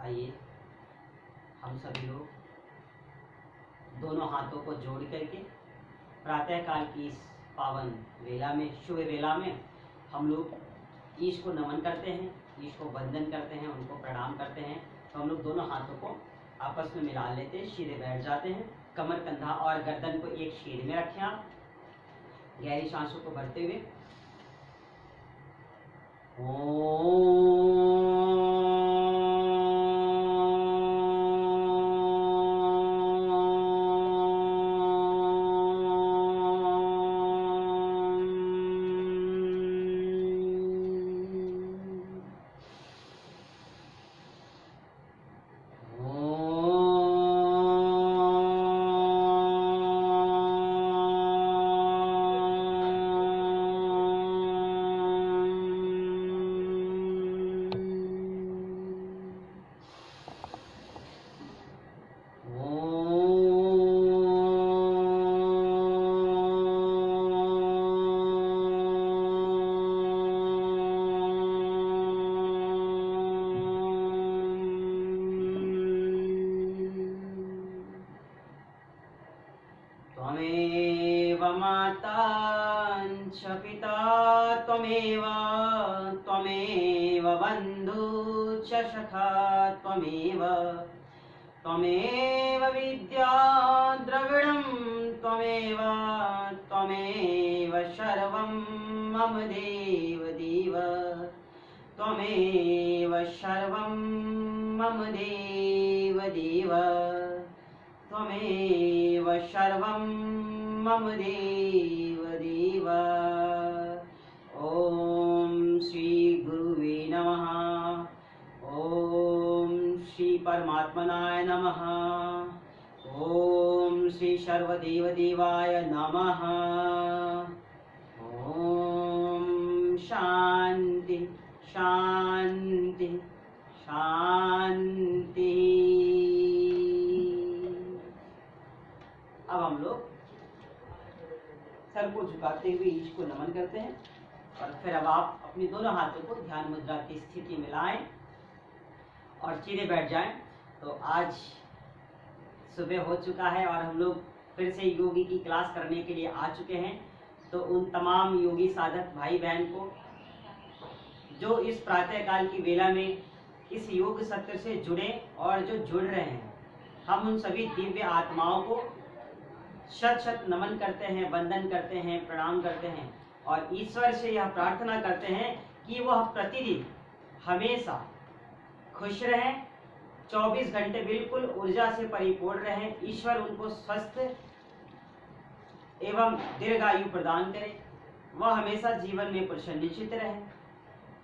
आइए हम सभी लोग दोनों हाथों को जोड़ करके प्रातः काल की इस पावन वेला में, शुभ वेला में हम लोग ईश को नमन करते हैं, ईश को वंदन करते हैं, उनको प्रणाम करते हैं। तो हम लोग दोनों हाथों को आपस में मिला लेते हैं, सीधे बैठ जाते हैं, कमर, कंधा और गर्दन को एक शीर में रखें आप, गहरी सांसों को भरते हुए। त्वमेव माता च पिता त्वमेव, त्वमेव बन्धु च सखा त्वमेव, त्वमेव विद्या द्रविणं त्वमेव, त्वमेव सर्वं मम देव देव, त्वमेव सर्वं मम देव देव, त्वमेव सर्वं मम देव देव। ओम श्री गुरुवे नमः। ओम श्री परमात्मनाय नमः। ओम श्री सर्वदेव देवाय नमः। ओम शांति शांति शांति। अब हम लोग सर को झुकाते हुए ईश को नमन करते हैं और फिर अब आप अपने दोनों हाथों को ध्यान मुद्रा की स्थिति में लाएं और सीधे बैठ जाएं। तो आज सुबह हो चुका है और हम लोग फिर से योगी की क्लास करने के लिए आ चुके हैं। तो उन तमाम योगी साधक भाई बहन को जो इस प्रातः काल की वेला में इस योग सत्र से जुड़े और जो जुड़ रहे हैं, हम उन सभी दिव्य आत्माओं को शत शत नमन करते हैं, वंदन करते हैं, प्रणाम करते हैं और ईश्वर से यह प्रार्थना करते हैं कि वह प्रतिदिन हमेशा खुश रहें, 24 घंटे बिल्कुल ऊर्जा से परिपूर्ण रहें। ईश्वर उनको स्वस्थ एवं दीर्घायु प्रदान करे, वह हमेशा जीवन में प्रसन्नचित्त रहे,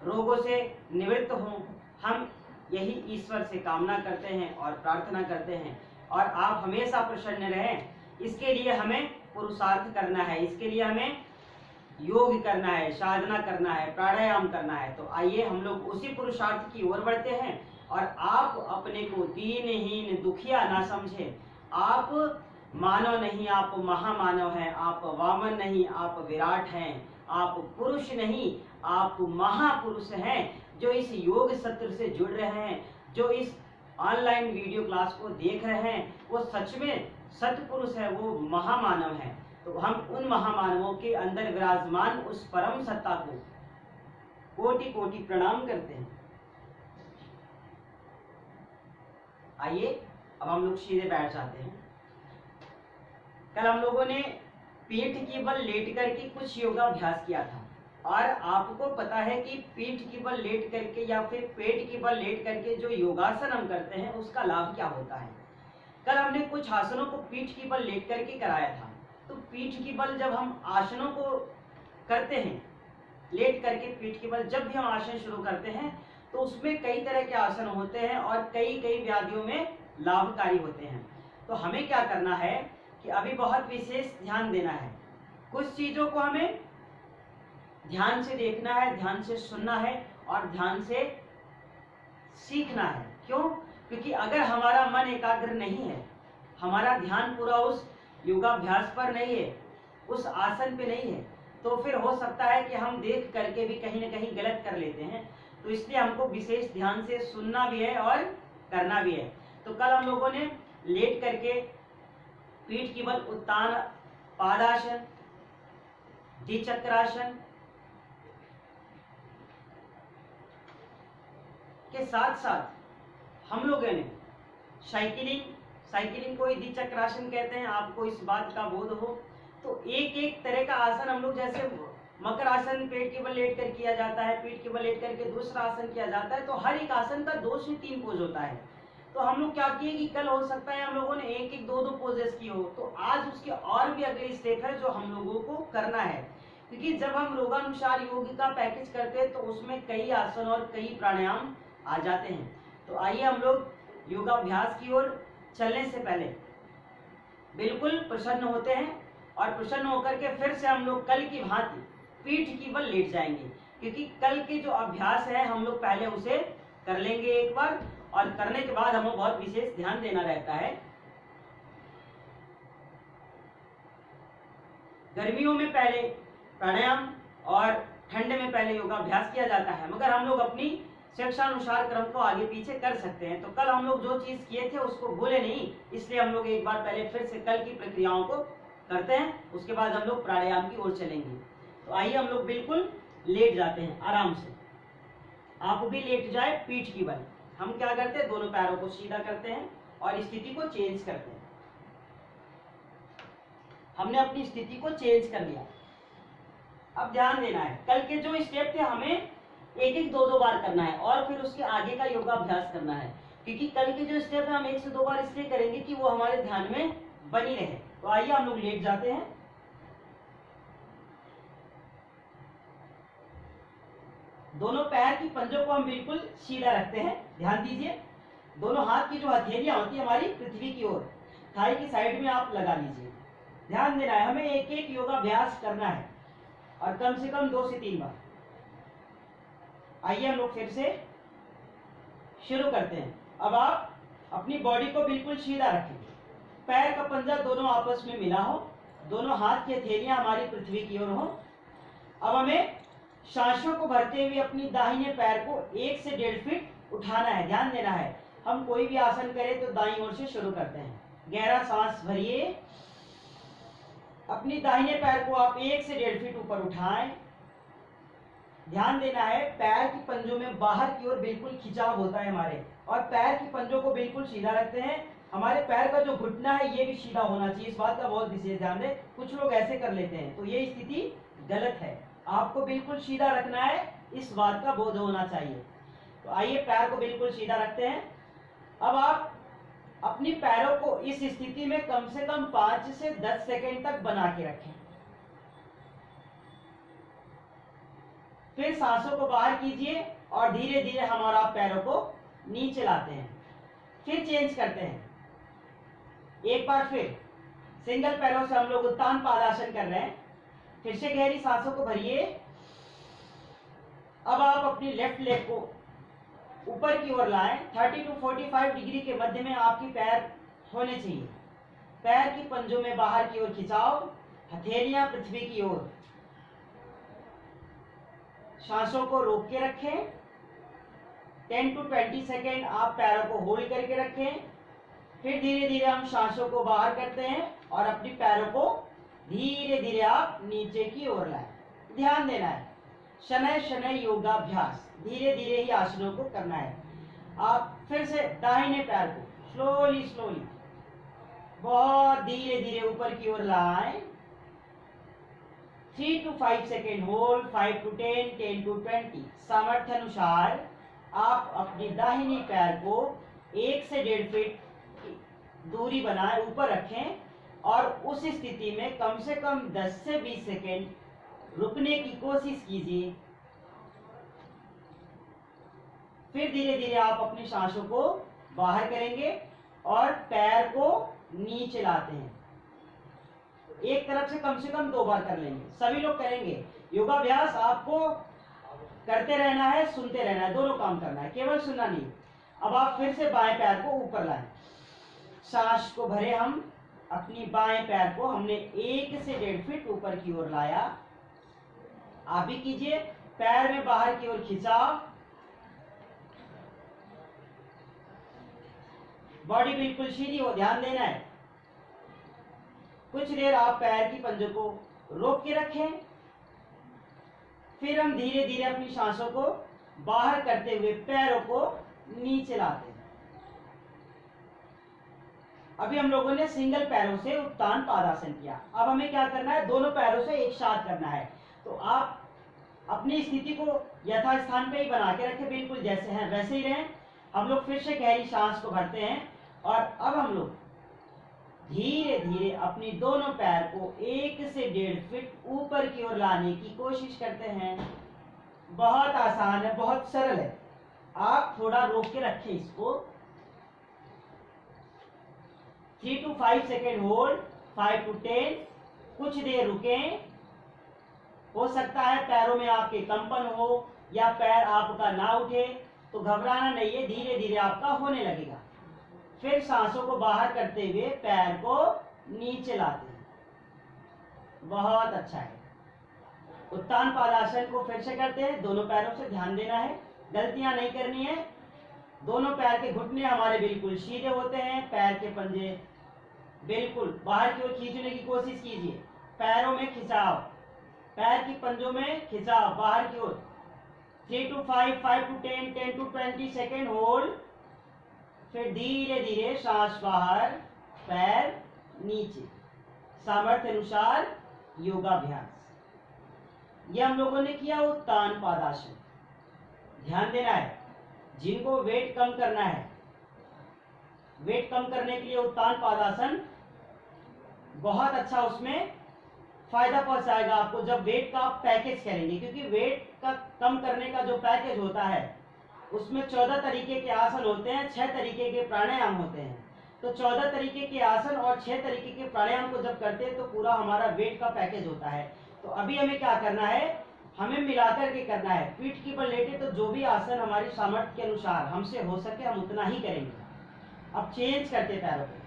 रोगों से निवृत्त हों। हम यही ईश्वर से कामना करते हैं और प्रार्थना करते हैं और आप हमेशा प्रसन्न रहें। इसके लिए हमें पुरुषार्थ करना है, इसके लिए हमें योग करना है, साधना करना है, प्राणायाम करना है। तो आइए हम लोग उसी पुरुषार्थ की ओर बढ़ते हैं और आप अपने को दीनहीन दुखिया ना समझें। आप मानव नहीं, आप महामानव हैं। आप वामन नहीं, आप विराट हैं। आप पुरुष नहीं, आप महापुरुष हैं। जो इस योग सत्र से जुड़ रहे हैं, जो इस ऑनलाइन वीडियो क्लास को देख रहे हैं, वो सच में सतपुरुष है, वो महामानव है। तो हम उन महामानवों के अंदर विराजमान उस परम सत्ता को कोटि कोटि प्रणाम करते हैं। आइए अब हम लोग सीधे बैठ जाते हैं। कल हम लोगों ने पीठ की बल लेट करके कुछ योगाभ्यास किया था और आपको पता है कि पीठ की बल लेट करके या फिर पेट की बल लेट करके जो योगासन हम करते हैं उसका लाभ क्या होता है। कल हमने कुछ आसनों को पीठ की बल लेट करके कराया था। तो पीठ की बल जब हम आसनों को करते हैं लेट करके, पीठ की बल जब भी हम आसन शुरू करते हैं तो उसमें कई तरह के आसन होते हैं और कई कई व्याधियों में लाभकारी होते हैं। तो हमें क्या करना है कि अभी बहुत विशेष ध्यान देना है। कुछ चीजों को हमें ध्यान से देखना है, ध्यान से सुनना है और ध्यान से सीखना है। क्यों? क्योंकि अगर हमारा मन एकाग्र नहीं है, हमारा ध्यान पूरा उस योगाभ्यास पर नहीं है, उस आसन पे नहीं है, तो फिर हो सकता है कि हम देख करके भी कहीं ना कहीं गलत कर लेते हैं। तो इसलिए हमको विशेष ध्यान से सुनना भी है और करना भी है। तो कल हम लोगों ने लेट करके पीठ की बल उत्तान पादासन, द्विचक्रासन के साथ साथ हम लोगों ने साइकिलिंग को ही द्विचक्रासन कहते हैं, आपको इस बात का बोध हो। तो एक एक तरह का आसन हम लोग, जैसे मकर आसन पेट के बल लेट कर किया जाता है, पीठ के बल लेट करके दूसरा आसन किया जाता है, तो हर एक आसन का 2 से 3 पोज होता है। तो हम लोग क्या किए कि कल हो सकता है हम लोगों ने एक एक 2 पोजेस की हो, तो आज उसके और भी अगले स्टेप है जो हम लोगों को करना है। क्योंकि जब हम रोगानुसार योग का पैकेज करते हैं तो उसमें कई आसन और कई प्राणायाम आ जाते हैं। तो आइए हम लोग योगाभ्यास की ओर चलने से पहले बिल्कुल प्रसन्न होते हैं और प्रसन्न होकर के फिर से हम लोग कल की भांति पीठ की बल लेट जाएंगे। क्योंकि कल के जो अभ्यास है हम लोग पहले उसे कर लेंगे एक बार, और करने के बाद हमें बहुत विशेष ध्यान देना रहता है। गर्मियों में पहले प्राणायाम और ठंड में पहले योगाभ्यास किया जाता है, मगर हम लोग अपनी शिक्षानुसार क्रम को आगे पीछे कर सकते हैं। तो कल हम लोग जो चीज किए थे उसको भूले नहीं, इसलिए हम लोग एक बार पहले फिर से कल की प्रक्रियाओं को करते हैं, उसके बाद हम लोग प्राणायाम की ओर चलेंगे। तो आइए हम लोग बिल्कुल लेट जाते हैं आराम से। आप भी लेट जाए पीठ की बल। हम क्या करते हैं, दोनों पैरों को सीधा करते हैं और स्थिति को चेंज करते हैं। हमने अपनी स्थिति को चेंज कर लिया। अब ध्यान देना है, कल के जो स्टेप थे हमें एक एक 2 बार करना है और फिर उसके आगे का योगाभ्यास करना है। क्योंकि कल के जो स्टेप है हम 1 से 2 बार इसलिए करेंगे कि वो हमारे ध्यान में बनी रहे। तो आइए हम लोग लेट जाते हैं। दोनों पैर की पंजों को हम बिल्कुल सीधा रखते हैं। ध्यान दीजिए, दोनों हाथ की जो हथेलियां होती है हमारी पृथ्वी की ओर, थाई की साइड में आप लगा लीजिए। ध्यान देना है, हमें एक एक योगाभ्यास करना है और कम से कम 2 से 3 बार। आइए हम लोग फिर से शुरू करते हैं। अब आप अपनी बॉडी को बिल्कुल सीधा रखें, पैर का पंजा दोनों आपस में मिला हो, दोनों हाथ की हथेलियां हमारी पृथ्वी की ओर हो। अब हमें सांसों को भरते हुए अपनी दाहिने पैर को 1 से 1.5 फीट उठाना है। ध्यान देना है, हम कोई भी आसन करें तो दाईं ओर से शुरू करते हैं। गहरा सांस भरिए, अपनी दाहिने पैर को आप 1 से 1.5 फीट ऊपर उठाएं। ध्यान देना है, पैर की पंजों में बाहर की ओर बिल्कुल खिंचाव होता है हमारे, और पैर की पंजों को बिल्कुल सीधा रखते हैं। हमारे पैर का जो घुटना है ये भी सीधा होना चाहिए, इस बात का बहुत विशेष ध्यान दें। कुछ लोग ऐसे कर लेते हैं तो ये स्थिति गलत है, आपको बिल्कुल सीधा रखना है, इस बात का बोध होना चाहिए। तो आइए पैर को बिल्कुल सीधा रखते हैं। अब आप अपनी पैरों को इस स्थिति में कम से कम 5 से 10 सेकंड तक बना के रखें। फिर सांसों को बाहर कीजिए और धीरे धीरे हमारा पैरों को नीचे लाते हैं। फिर चेंज करते हैं, एक बार फिर सिंगल पैरों से हम लोग उत्तान पादासन कर रहे हैं। फिर से गहरी सांसों को भरिए। अब आप अपनी लेफ्ट लेग को ऊपर की ओर लाएं, 30 to 45 डिग्री के मध्य में आपकी पैर होने चाहिए। पैर की पंजों में बाहर की ओर खिंचाव, हथेलियां पृथ्वी की ओर। सांसों को रोक के रखें, 10 to 20 सेकेंड आप पैरों को होल्ड करके रखें। फिर धीरे धीरे हम सांसों को बाहर करते हैं और अपनी पैरों को धीरे धीरे आप नीचे की ओर लाएं। ध्यान देना है, शनै शनै योगाभ्यास, धीरे धीरे ही आसनों को करना है। आप फिर से दाहिने पैर को स्लोली बहुत धीरे धीरे ऊपर की ओर लाएं। 3 to 5 second hold, 5 to 10, 10 to 20। सामर्थ्य अनुसार आप अपनी दाहिनी पैर को 1 से 1.5 फीट दूरी बनाए ऊपर रखें और उस स्थिति में कम से कम 10 से 20 सेकेंड रुकने की कोशिश कीजिए। फिर धीरे धीरे आप अपनी सांसों को बाहर करेंगे और पैर को नीचे लाते हैं। एक तरफ से कम 2 बार कर लेंगे, सभी लोग करेंगे। योगाभ्यास आपको करते रहना है, सुनते रहना है, दोनों काम करना है, केवल सुनना नहीं। अब आप फिर से बाएं पैर को ऊपर लाएं, सांस को भरे। हम अपनी बाएं पैर को हमने 1 से 1.5 फीट ऊपर की ओर लाया। आप भी कीजिए, पैर में बाहर की ओर खिंचाव, बॉडी बिल्कुल सीधी हो, ध्यान देना है। कुछ देर आप पैर की पंजों को रोक के रखें, फिर हम धीरे धीरे अपनी सांसों को बाहर करते हुए पैरों को नीचे लाते हैं। अभी हम लोगों ने सिंगल पैरों से उत्तान पादासन किया। अब हमें क्या करना है, दोनों पैरों से एक साथ करना है। तो आप अपनी स्थिति को यथास्थान पे ही बना के रखें, बिल्कुल जैसे हैं वैसे ही रहें। हम लोग फिर से गहरी सांस को भरते हैं और अब हम लोग धीरे धीरे अपनी दोनों पैर को 1 से 1.5 फीट ऊपर की ओर लाने की कोशिश करते हैं। बहुत आसान है, बहुत सरल है। आप थोड़ा रोक के रखें इसको। 3 to 5 सेकेंड होल्ड, 5 to 10। कुछ देर रुकें। हो सकता है पैरों में आपके कंपन हो या पैर आपका ना उठे, तो घबराना नहीं है, धीरे धीरे आपका होने लगेगा। फिर सांसों को बाहर करते हुए पैर को नीचे लाते हैं। बहुत अच्छा है। उत्तान पादासन को फिर से करते हैं। दोनों पैरों से ध्यान देना है, गलतियां नहीं करनी है। दोनों पैर के घुटने हमारे बिल्कुल सीधे होते हैं। पैर के पंजे बिल्कुल बाहर की ओर खींचने की कोशिश कीजिए। पैरों में खिंचाव, पैर की पंजों में खिंचाव बाहर की ओर। 3 to 5, 5 to 10, 10 to 20 second hold. फिर धीरे धीरे सांस बाहर, पैर नीचे। सामर्थ्य अनुसार योगाभ्यास। ये हम लोगों ने किया उत्तान पादासन। ध्यान देना है, जिनको वेट कम करना है, वेट कम करने के लिए उत्तान पादासन बहुत अच्छा, उसमें फायदा पहुंचाएगा आपको जब वेट का आप पैकेज करेंगे। क्योंकि वेट का कम करने का जो पैकेज होता है उसमें 14 तरीके के आसन होते हैं, 6 तरीके के प्राणायाम होते हैं। तो 14 तरीके के आसन और 6 तरीके के प्राणायाम को जब करते हैं तो पूरा हमारा वेट का पैकेज होता है। तो अभी हमें क्या करना है, हमें मिलाकर के करना है। पीठ की बल लेटे तो जो भी आसन हमारी सामर्थ्य के अनुसार हमसे हो सके हम उतना ही करेंगे। अब चेंज करते पैरों को।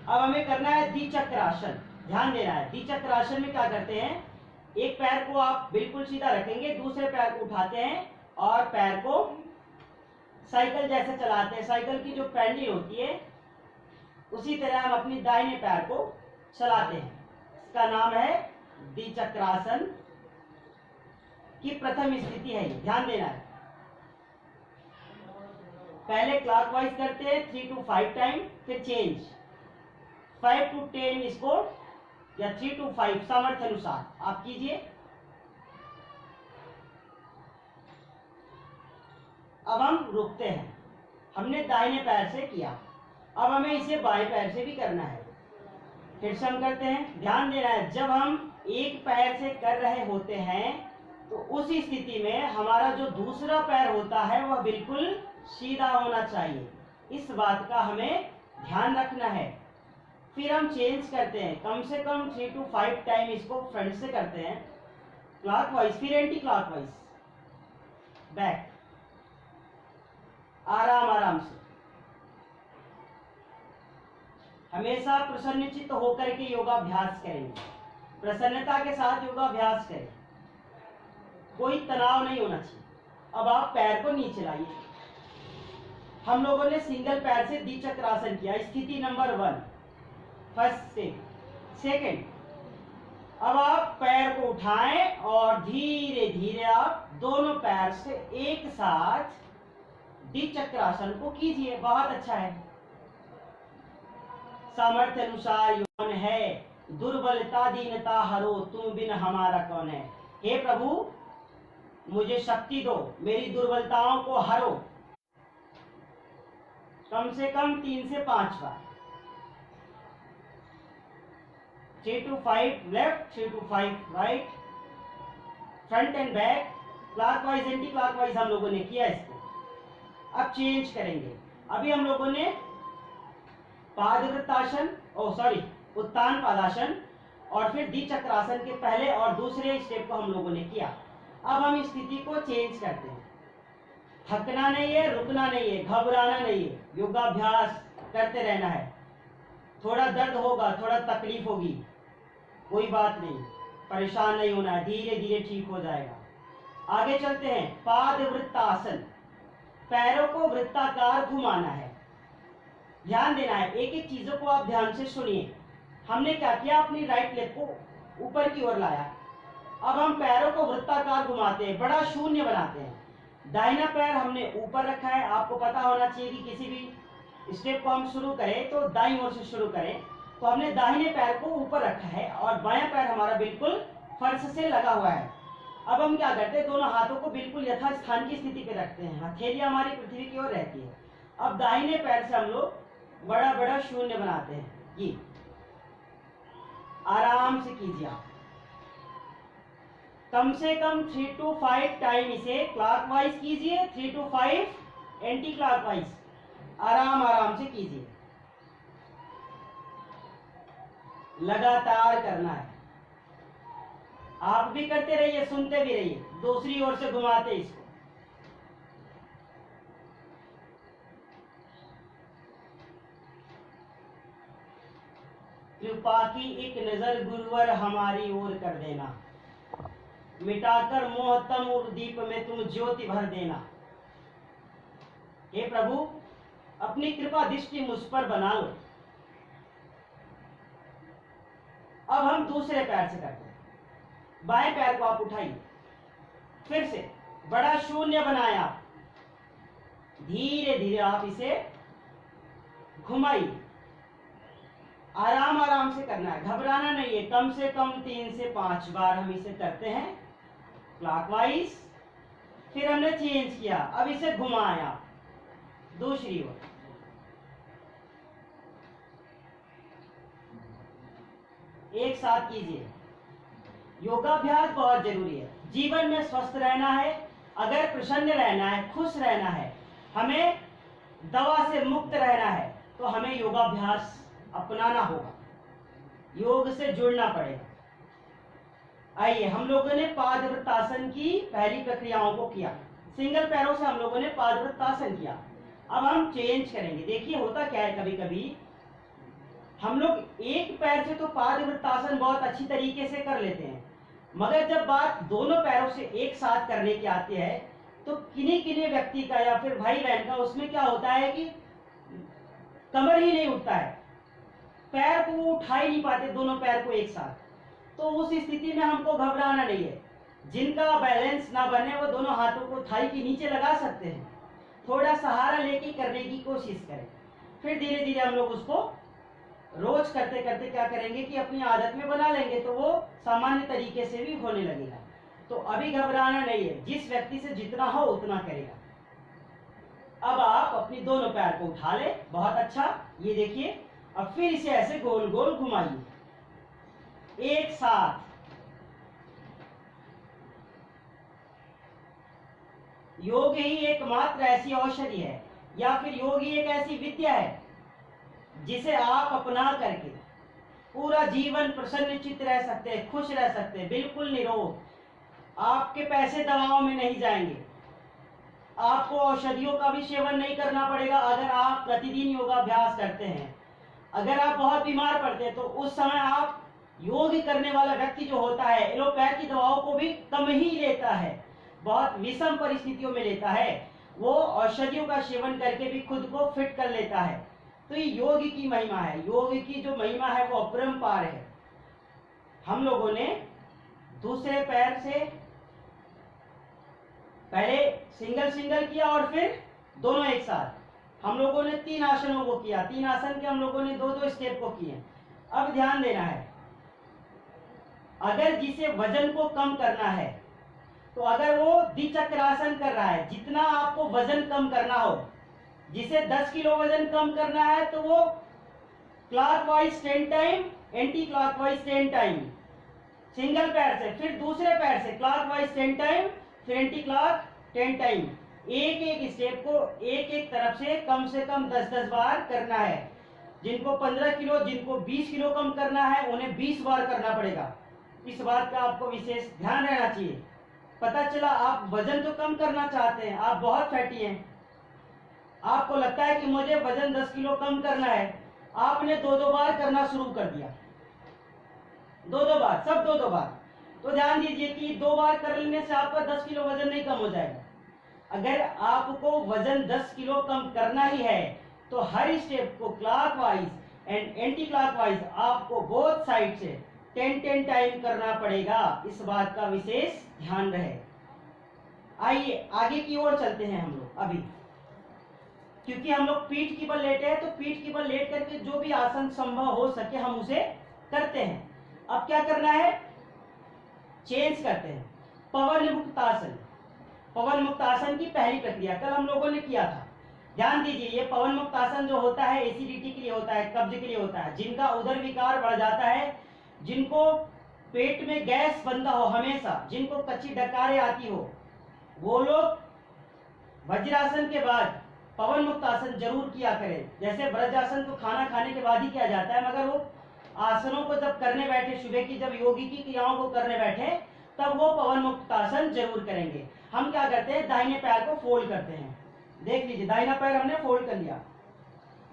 अब हमें करना है द्विचक्रासन। ध्यान देना है, द्विचक्रासन में क्या करते हैं, एक पैर को आप बिल्कुल सीधा रखेंगे, दूसरे पैर को उठाते हैं और पैर को साइकिल जैसे चलाते हैं। साइकिल की जो पैडल होती है उसी तरह हम अपनी दाहिने पैर को चलाते हैं। इसका नाम है द्विचक्रासन की प्रथम स्थिति है ये, ध्यान देना है। पहले क्लॉकवाइज करते हैं 3 to 5 टाइम, फिर चेंज 5 to 10 इसको, या 3 to 5 सामर्थ्य अनुसार आप कीजिए। अब हम रुकते हैं। हमने दाहिने पैर से किया, अब हमें इसे बाएं पैर से भी करना है। फिर से हम करते हैं। ध्यान देना है, जब हम एक पैर से कर रहे होते हैं तो उस स्थिति में हमारा जो दूसरा पैर होता है वह बिल्कुल सीधा होना चाहिए। इस बात का हमें ध्यान रखना है। फिर हम चेंज करते हैं, कम से कम 3 to 5 टाइम इसको फ्रंट से करते हैं, क्लॉकवाइज, फिर एंटी क्लॉकवाइज, बैक, आराम आराम से। हमेशा प्रसन्नचित्त होकर के योगाभ्यास करेंगे, प्रसन्नता के साथ योगाभ्यास करें, कोई तनाव नहीं होना चाहिए। अब आप पैर को नीचे लाइए। हम लोगों ने सिंगल पैर से द्विचक्रासन किया, स्थिति नंबर 1, फर्स्ट स्टेप। सेकेंड, अब आप पैर को उठाएं और धीरे धीरे आप दोनों पैर से एक साथ द्विचक्रासन को कीजिए। बहुत अच्छा है। सामर्थ्य अनुसार कौन है, दुर्बलता दीनता हरो, तुम बिन हमारा कौन है। हे प्रभु मुझे शक्ति दो, मेरी दुर्बलताओं को हरो। कम से कम 3 से 5 बार। 3 to 5 left, 3 to 5 right, front end back, clockwise anti clockwise हम लोगों ने किया इसको। अब चेंज करेंगे। अभी हम लोगों ने पादवृत्तासन, उत्तान पादासन और फिर द्विचक्रासन के पहले और दूसरे स्टेप को हम लोगों ने किया। अब हम स्थिति को चेंज करते हैं। थकना नहीं है, रुकना नहीं है, घबराना नहीं है, योगाभ्यास करते रहना है। थोड़ा दर्द होगा, थोड़ा तकलीफ होगी, कोई बात नहीं, परेशान नहीं होना है, धीरे धीरे ठीक हो जाएगा। आगे चलते हैं। पाद वृत्तासन, पैरों को वृत्ताकार घुमाना है। ध्यान देना है, एक एक चीजों को आप ध्यान से सुनिए। हमने क्या किया, अपनी राइट लेग को ऊपर की ओर लाया। अब हम पैरों को वृत्ताकार घुमाते हैं, बड़ा शून्य बनाते हैं। दाहिना पैर हमने ऊपर रखा है। आपको पता होना चाहिए कि किसी भी स्टेप को हम शुरू करें तो दाईं ओर से शुरू करें, तो हमने दाहिने पैर को ऊपर रखा है और बायां पैर हमारा बिल्कुल फर्श से लगा हुआ है। अब हम क्या करते हैं, दोनों हाथों को बिल्कुल यथास्थान की स्थिति पे रखते हैं, हथेली हमारी पृथ्वी की ओर रहती है। अब दाहिने पैर से हम लोग बड़ा बड़ा शून्य बनाते हैं। ये आराम से कीजिए आप, कम से कम 3 to 5 टाइम इसे क्लॉकवाइज कीजिए, 3 to 5 एंटी क्लॉकवाइज, आराम आराम से कीजिए, लगातार करना है। आप भी करते रहिए, सुनते भी रहिए, दूसरी ओर से घुमाते इसको। कृपा की एक नजर गुरुवर हमारी ओर कर देना, मिटाकर मोह तम दीप में तुम ज्योति भर देना। हे प्रभु, अपनी कृपा दृष्टि मुझ पर बना लो। अब हम दूसरे पैर से करते हैं। बाएं पैर को आप उठाइए, फिर से बड़ा शून्य बनाया, धीरे धीरे आप इसे घुमाइए, आराम आराम से करना है, घबराना नहीं है। कम से कम 3 से 5 बार हम इसे करते हैं क्लॉकवाइज। फिर हमने चेंज किया, अब इसे घुमाया दूसरी ओर। एक साथ कीजिए। योगाभ्यास बहुत जरूरी है। जीवन में स्वस्थ रहना है, अगर प्रसन्न रहना है, खुश रहना है, हमें दवा से मुक्त रहना है, तो हमें योगाभ्यास अपनाना होगा, योग से जुड़ना पड़ेगा। आइए, हम लोगों ने पादवृत्तासन की पहली प्रक्रियाओं को किया, सिंगल पैरों से हम लोगों ने पादवृत्तासन किया। अब हम चेंज करेंगे। देखिए होता क्या है, कभी कभी हम लोग एक पैर से तो पादवृत्तासन बहुत अच्छी तरीके से कर लेते हैं, मगर जब बात दोनों पैरों से एक साथ करने की आती है तो किन्हीं किन्हीं व्यक्ति का या फिर भाई बहन का उसमें क्या होता है कि कमर ही नहीं उठता है, पैर को उठा ही नहीं पाते दोनों पैर को एक साथ। तो उस स्थिति में हमको घबराना नहीं है। जिनका बैलेंस ना बने वो दोनों हाथों को थाई के नीचे लगा सकते हैं, थोड़ा सहारा लेके करने की कोशिश करें। फिर धीरे धीरे हम लोग उसको रोज करते करते क्या करेंगे कि अपनी आदत में बना लेंगे, तो वो सामान्य तरीके से भी होने लगेगा। तो अभी घबराना नहीं है, जिस व्यक्ति से जितना हो उतना करेगा। अब आप अपनी दोनों पैर को उठा ले, बहुत अच्छा, ये देखिए। अब फिर इसे ऐसे गोल गोल घुमाइए एक साथ। योग ही एकमात्र ऐसी औषधि है या फिर योग ही एक ऐसी विद्या है जिसे आप अपना करके पूरा जीवन प्रसन्नचित्त रह सकते हैं, खुश रह सकते हैं, बिल्कुल निरोग। आपके पैसे दवाओं में नहीं जाएंगे, आपको औषधियों का भी सेवन नहीं करना पड़ेगा अगर आप प्रतिदिन योगाभ्यास करते हैं। अगर आप बहुत बीमार पड़ते हैं तो उस समय आप योग करने वाला व्यक्ति जो होता है एलोपैथी दवाओं को भी कम ही लेता है, बहुत विषम परिस्थितियों में लेता है, वो औषधियों का सेवन करके भी खुद को फिट कर लेता है। तो ये योग की महिमा है, योग की जो महिमा है वो अपरंपार है। हम लोगों ने दूसरे पैर से पहले सिंगल सिंगल किया और फिर दोनों एक साथ। हम लोगों ने 3 आसनों को किया, 3 आसन के हम लोगों ने 2-2 स्टेप को किए। अब ध्यान देना है, अगर जिसे वजन को कम करना है तो अगर वो द्विचक्रासन कर रहा है, जितना आपको वजन कम करना हो, जिसे 10 किलो वजन कम करना है तो वो clockwise 10 time, anti clockwise 10 time single पैर से, फिर दूसरे पैर से क्लॉकवाइज 10 टाइम, फिर एंटी क्लॉक 10 टाइम। एक एक स्टेप को एक एक तरफ से कम 10-10 बार करना है। जिनको 15 किलो, जिनको 20 किलो कम करना है उन्हें 20 बार करना पड़ेगा। इस बात का आपको विशेष ध्यान रहना चाहिए। पता चला आप वजन तो कम करना चाहते हैं, आप बहुत फैटी हैं, आपको लगता है कि मुझे वजन 10 किलो कम करना है, आपने 2-2 बार करना शुरू कर दिया, 2-2 बार, सब 2-2 बार। तो ध्यान दीजिए कि 2 बार कर लेने से आपका 10 किलो वजन नहीं कम हो जाएगा। अगर आपको वजन 10 किलो कम करना ही है तो हर स्टेप को क्लॉकवाइज एंड एंटी क्लॉकवाइज आपको बोथ साइड से 10 टाइम करना पड़ेगा। इस बात का विशेष ध्यान रहे। आइए आगे की ओर चलते हैं हम लोग अभी, क्योंकि हम लोग पीठ की बल लेटे हैं तो पीठ की बल लेट करके जो भी आसन संभव हो सके हम उसे करते हैं। अब क्या करना है, चेंज करते हैं। पवन मुक्तासन, पवन मुक्तासन की पहली प्रक्रिया कल हम लोगों ने किया था। ध्यान दीजिए, ये पवन मुक्तासन जो होता है एसिडिटी के लिए होता है, कब्ज के लिए होता है, जिनका उदर विकार बढ़ जाता है, जिनको पेट में गैस बनता हो हमेशा, जिनको कच्ची डकारें आती हो, वो लोग वज्रासन के बाद पवन मुक्तासन जरूर किया करें। जैसे वज्रासन तो खाना खाने के बाद ही किया जाता है, मगर वो आसनों को जब करने बैठे, सुबह की जब योगी की क्रियाओं को करने बैठे, तब वो पवन मुक्तासन जरूर करेंगे। हम क्या करते हैं, दाहिने पैर को फोल्ड करते हैं। देख लीजिए, दाहिना पैर हमने फोल्ड कर लिया,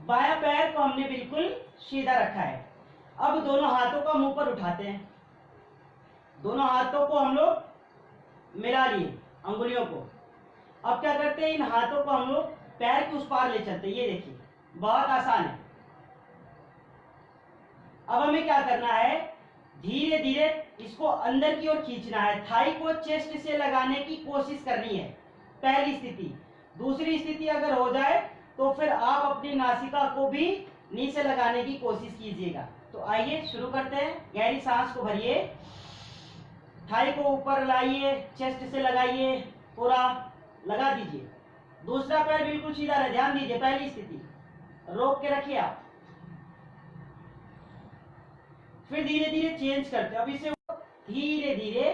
बायां पैर को हमने बिल्कुल सीधा रखा है। अब दोनों हाथों को हम ऊपर उठाते हैं, दोनों हाथों को हम लोग मिला लिए अंगुलियों को। अब क्या करते हैं, इन हाथों को हम लोग पैर के उस पार ले चलते हैं। ये देखिए, बहुत आसान है। अब हमें क्या करना है, धीरे धीरे इसको अंदर की ओर खींचना है। थाई को चेस्ट से लगाने की कोशिश करनी है, पहली स्थिति। दूसरी स्थिति अगर हो जाए तो फिर आप अपनी नासिका को भी नीचे लगाने की कोशिश कीजिएगा। तो आइए शुरू करते हैं। गहरी सांस को भरिए, थाई को ऊपर लाइए, चेस्ट से लगाइए, पूरा लगा दीजिए। दूसरा पैर बिल्कुल सीधा रहे, ध्यान दीजिए, पहली स्थिति रोक के रखिए आप। फिर धीरे धीरे चेंज करते हैं। अब इसे धीरे धीरे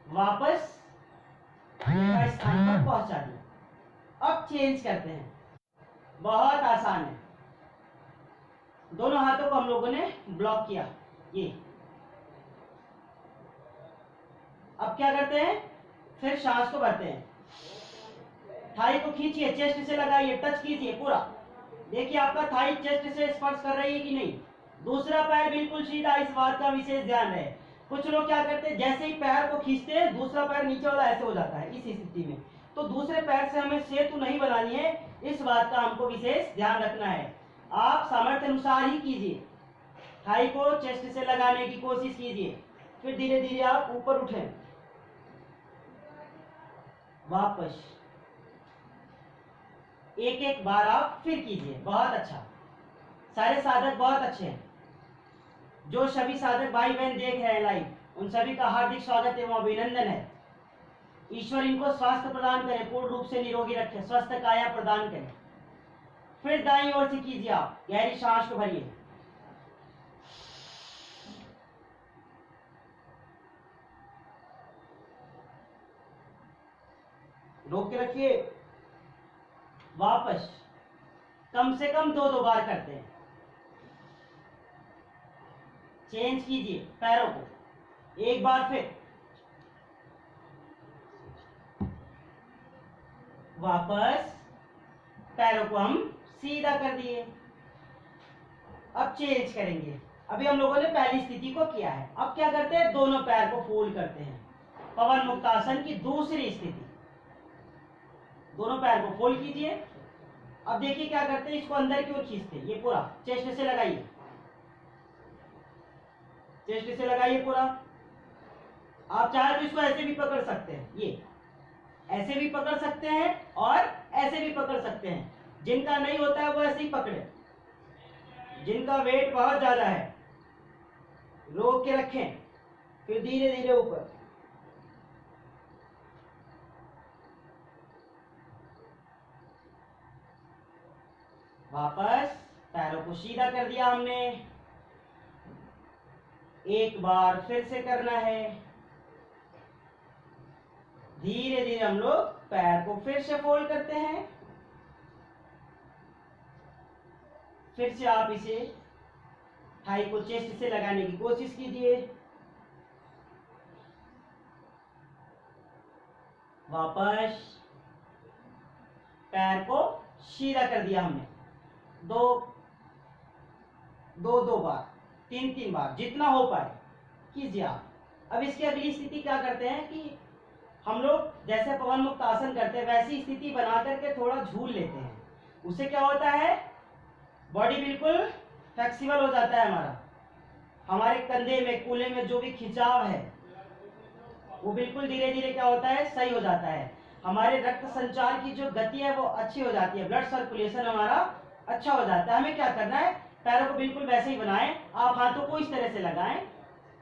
वापस स्थान पर पहुंचा दिया। अब चेंज करते हैं, बहुत आसान है। दोनों हाथों को हम लोगों ने ब्लॉक किया, ये। अब क्या करते हैं, फिर सांस को भरते हैं। थाई को खींचिए, चेस्ट से लगाइए, टच कीजिए पूरा। देखिए आपका थाई चेस्ट से स्पर्श कर रही है कि नहीं। दूसरा पैर बिल्कुल सीधा, इस बात का विशेष ध्यान रहे। कुछ लोग क्या करते हैं, जैसे ही पैर को खींचते हैं दूसरा पैर नीचे वाला ऐसे हो जाता है। इस स्थिति में तो दूसरे पैर से हमें सेतु नहीं बनानी है, इस बात का हमको विशेष ध्यान रखना है। आप सामर्थ्य अनुसार ही कीजिए, थाई को चेस्ट से लगाने की कोशिश कीजिए। फिर धीरे धीरे आप ऊपर उठें, वापस एक एक बार आप फिर कीजिए। बहुत अच्छा, सारे साधक बहुत अच्छे हैं। जो सभी साधक भाई बहन देख रहे हैं लाइव, उन सभी का हार्दिक स्वागत एवं अभिनंदन है। ईश्वर इनको स्वास्थ्य प्रदान करे, पूर्ण रूप से निरोगी रखे, स्वस्थ काया प्रदान करे। फिर दाईं ओर से कीजिए आप, गहरी सांस को भरिए, रोक के रखिए, वापस कम से कम 2-2 बार करते हैं। चेंज कीजिए पैरों को, एक बार फिर वापस पैरों को हम सीधा कर दिए। अब चेंज करेंगे। अभी हम लोगों ने पहली स्थिति को किया है, अब क्या करते हैं, दोनों पैर को फोल्ड करते हैं। पवन मुक्तासन की दूसरी स्थिति, दोनों पैर को फोल्ड कीजिए। अब देखिए क्या करते हैं, इसको अंदर की ओर खींचते हैं। ये पूरा चेस्ट से लगाइए, चेस्ट से लगाइए पूरा। आप चाहे तो इसको ऐसे भी पकड़ सकते हैं, ये ऐसे भी पकड़ सकते हैं और ऐसे भी पकड़ सकते हैं। जिनका नहीं होता है वो ऐसे ही पकड़े, जिनका वेट बहुत ज्यादा है रोक के रखें, फिर धीरे धीरे ऊपर। वापस पैरों को सीधा कर दिया हमने। एक बार फिर से करना है। धीरे धीरे हम लोग पैर को फिर से फोल्ड करते हैं। फिर से आप इसे थाई को चेस्ट से लगाने की कोशिश कीजिए। वापस पैर को सीधा कर दिया हमने। दो बार, 3 बार, जितना हो पाए कीजिए आप। अब इसकी अगली स्थिति क्या करते हैं कि हम लोग जैसे पवन मुक्त आसन करते हैं वैसी स्थिति बना करके थोड़ा झूल लेते हैं। उससे क्या होता है, बॉडी बिल्कुल फ्लेक्सिबल हो जाता है हमारा, हमारे कंधे में कूल्हे में जो भी खिंचाव है वो बिल्कुल धीरे धीरे क्या होता है, सही हो जाता है। हमारे रक्त संचार की जो गति है वो अच्छी हो जाती है, ब्लड सर्कुलेशन हमारा अच्छा हो जाता है। हमें क्या करना है, पैरों को बिल्कुल वैसे ही बनाएं, आप हाथों को इस तरह से लगाएं,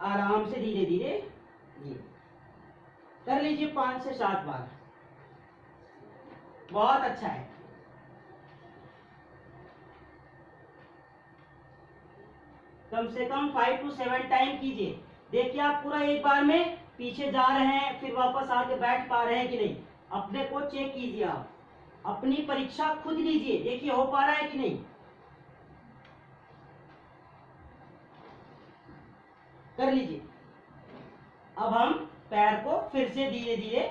आराम से धीरे धीरे ये कर लीजिए 5 से 7 बार, बहुत अच्छा है। कम से कम 5 to 7 टाइम कीजिए। देखिए आप पूरा एक बार में पीछे जा रहे हैं फिर वापस आके बैठ पा रहे हैं कि नहीं, अपने को चेक कीजिए, आप अपनी परीक्षा खुद लीजिए, देखिए हो पा रहा है कि नहीं। कर लीजिए। अब हम पैर को फिर से धीरे धीरे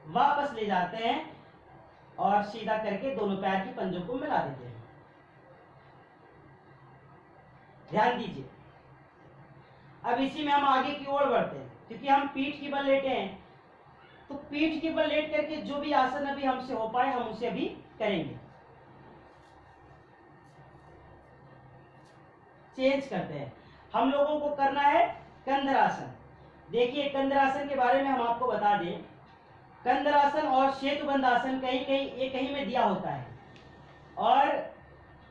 वापस ले जाते हैं और सीधा करके दोनों पैर की पंजों को मिला देते हैं। ध्यान दीजिए। अब इसी में हम आगे की ओर बढ़ते हैं, क्योंकि हम पीठ की बल लेटे हैं, तो पीठ की बल लेट करके जो भी आसन अभी हमसे हो पाए हम उसे अभी करेंगे। चेंज करते हैं, हम लोगों को करना है कंधरासन। देखिए कंधरासन के बारे में हम आपको बता दें, कंधरासन और सेतुबंधासन कहीं कहीं एक कहीं में दिया होता है, और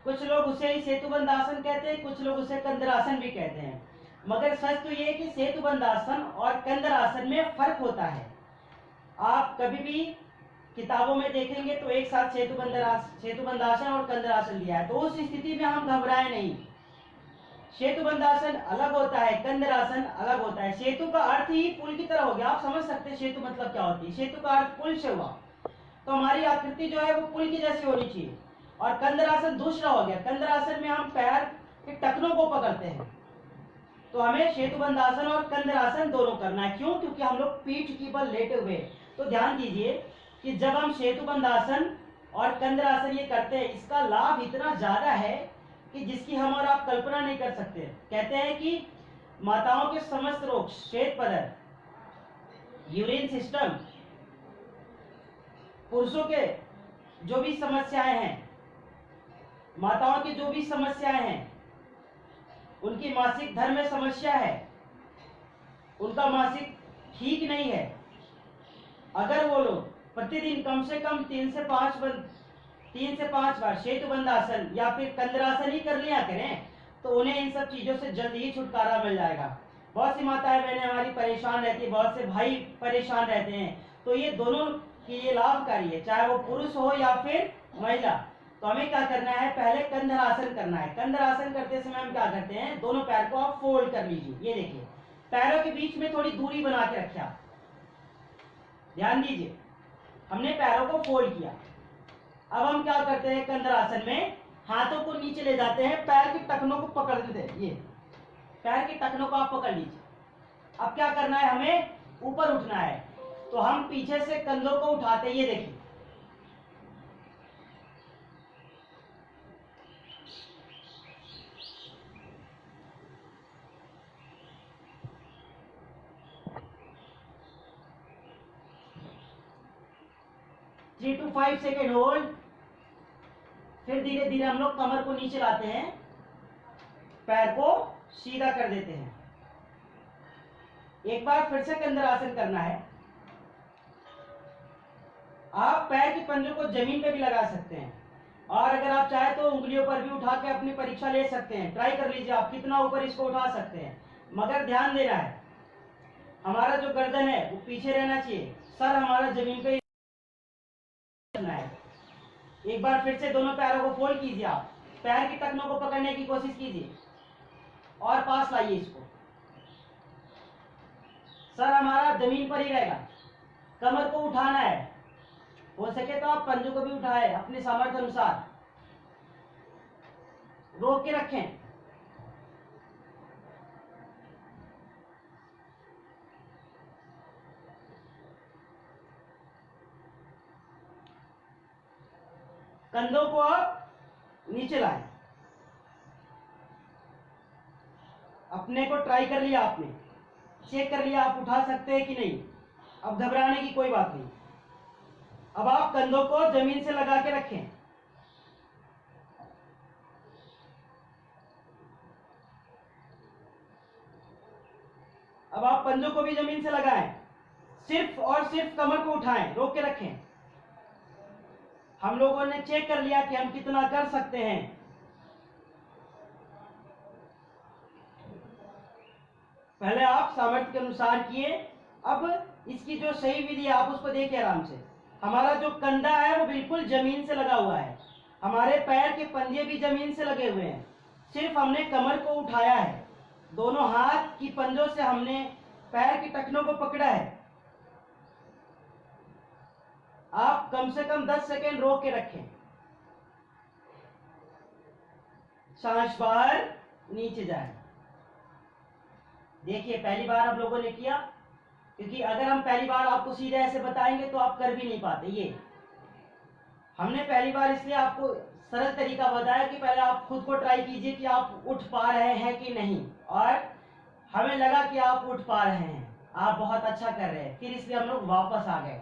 कुछ लोग उसे ही सेतुबंधासन कहते हैं, कुछ लोग उसे कंधरासन भी कहते हैं। मगर सच तो ये कि सेतुबंधासन और कंधरासन में फर्क होता है। आप कभी भी किताबों में देखेंगे तो एक साथ सेतुबंधासन और कंधरासन दिया है, तो उस स्थिति में हम घबराएं नहीं। सेतुबंधासन अलग होता है, कंधरासन अलग होता है। सेतु का अर्थ ही पुल की तरह हो गया, आप समझ सकते हैं सेतु मतलब क्या होती है। सेतु का अर्थ पुल से हुआ, तो हमारी आकृति जो है वो पुल की जैसी होनी चाहिए। और कंधरासन दूसरा हो गया, कंधरासन में हम पैर के टखनों को पकड़ते हैं, तो हमें सेतुबंधासन और कंधरासन दोनों करना है। क्यों? क्योंकि हम लोग पीठ की बल लेटे हुए। तो ध्यान दीजिए कि जब हम सेतुबंधासन और कंधरासन ये करते हैं, इसका लाभ इतना ज्यादा है कि जिसकी हम और आप कल्पना नहीं कर सकते। कहते हैं कि माताओं के समस्त रोग, श्वेत पदर, यूरिन सिस्टम, पुरुषों के जो भी समस्याएं हैं, माताओं की जो भी समस्याएं हैं, उनकी मासिक धर्म में समस्या है, उनका मासिक ठीक नहीं है, अगर वो लोग प्रतिदिन कम से कम 3 से 5 बार सेतुबंधासन या फिर कंधरासन ही कर लिया करें, तो उन्हें इन सब चीजों से जल्द ही छुटकारा मिल जाएगा। बहुत सी माताएं बहनें हमारी परेशान रहती है, बहुत से भाई परेशान रहते हैं, तो ये दोनों के लिए लाभकारी है, चाहे वो पुरुष हो या फिर महिला। तो हमें क्या करना है, पहले कंधरासन करना है। कंधरासन करते समय हम क्या करते हैं, दोनों पैर को आप फोल्ड कर लीजिए। ये देखिए पैरों के बीच में थोड़ी दूरी बना के रखिए आप। ध्यान दीजिए, हमने पैरों को फोल्ड किया। अब हम क्या करते हैं, कंधरासन में हाथों को नीचे ले जाते हैं, पैर के टखनों को पकड़ लेते हैं। ये पैर के टखनों को आप पकड़ लीजिए। अब क्या करना है, हमें ऊपर उठना है, तो हम पीछे से कंधों को उठाते हैं। ये देखिए थ्री टू 5 सेकेंड होल्ड, फिर धीरे धीरे हम लोग कमर को नीचे लाते हैं, पैर को सीधा कर देते हैं। एक बार फिर से कंधरासन करना है। आप पैर की पंजों को जमीन पे भी लगा सकते हैं, और अगर आप चाहे तो उंगलियों पर भी उठा के अपनी परीक्षा ले सकते हैं। ट्राई कर लीजिए आप कितना ऊपर इसको उठा सकते हैं, मगर ध्यान देना है हमारा जो गर्दन है वो पीछे रहना चाहिए, सर हमारा जमीन पे रहना है। एक बार फिर से दोनों पैरों को फोल्ड कीजिए, आप पैर की टखनों को पकड़ने की कोशिश कीजिए और पास लाइए इसको। सर हमारा जमीन पर ही रहेगा, कमर को उठाना है, हो सके तो आप पंजों को भी उठाए अपने सामर्थ्य अनुसार, रोक के रखें। कंधों को आप नीचे लाएं। अपने को ट्राई कर लिया आपने, चेक कर लिया आप उठा सकते हैं कि नहीं, अब घबराने की कोई बात नहीं। अब आप कंधों को जमीन से लगा के रखें। अब आप पंजों को भी जमीन से लगाएं, सिर्फ और सिर्फ कमर को उठाएं, रोक के रखें। हम लोगों ने चेक कर लिया कि हम कितना कर सकते हैं। पहले आप सामर्थ्य के अनुसार किए। अब इसकी जो सही विधि है आप उसको देखिए आराम से। हमारा जो कंधा है वो बिल्कुल जमीन से लगा हुआ है, हमारे पैर के पंजे भी जमीन से लगे हुए हैं, सिर्फ हमने कमर को उठाया है। दोनों हाथ की पंजों से हमने पैर की टखनों को पकड़ा है। आप कम से कम 10 सेकेंड रोक के रखें। सांस बाहर नीचे जाए। देखिए पहली बार आप लोगों ने किया, क्योंकि अगर हम पहली बार आपको सीधे ऐसे बताएंगे तो आप कर भी नहीं पाते। ये हमने पहली बार इसलिए आपको सरल तरीका बताया कि पहले आप खुद को ट्राई कीजिए कि आप उठ पा रहे हैं कि नहीं, और हमें लगा कि आप उठ पा रहे हैं, आप बहुत अच्छा कर रहे हैं, फिर इसलिए हम लोग वापस आ गए।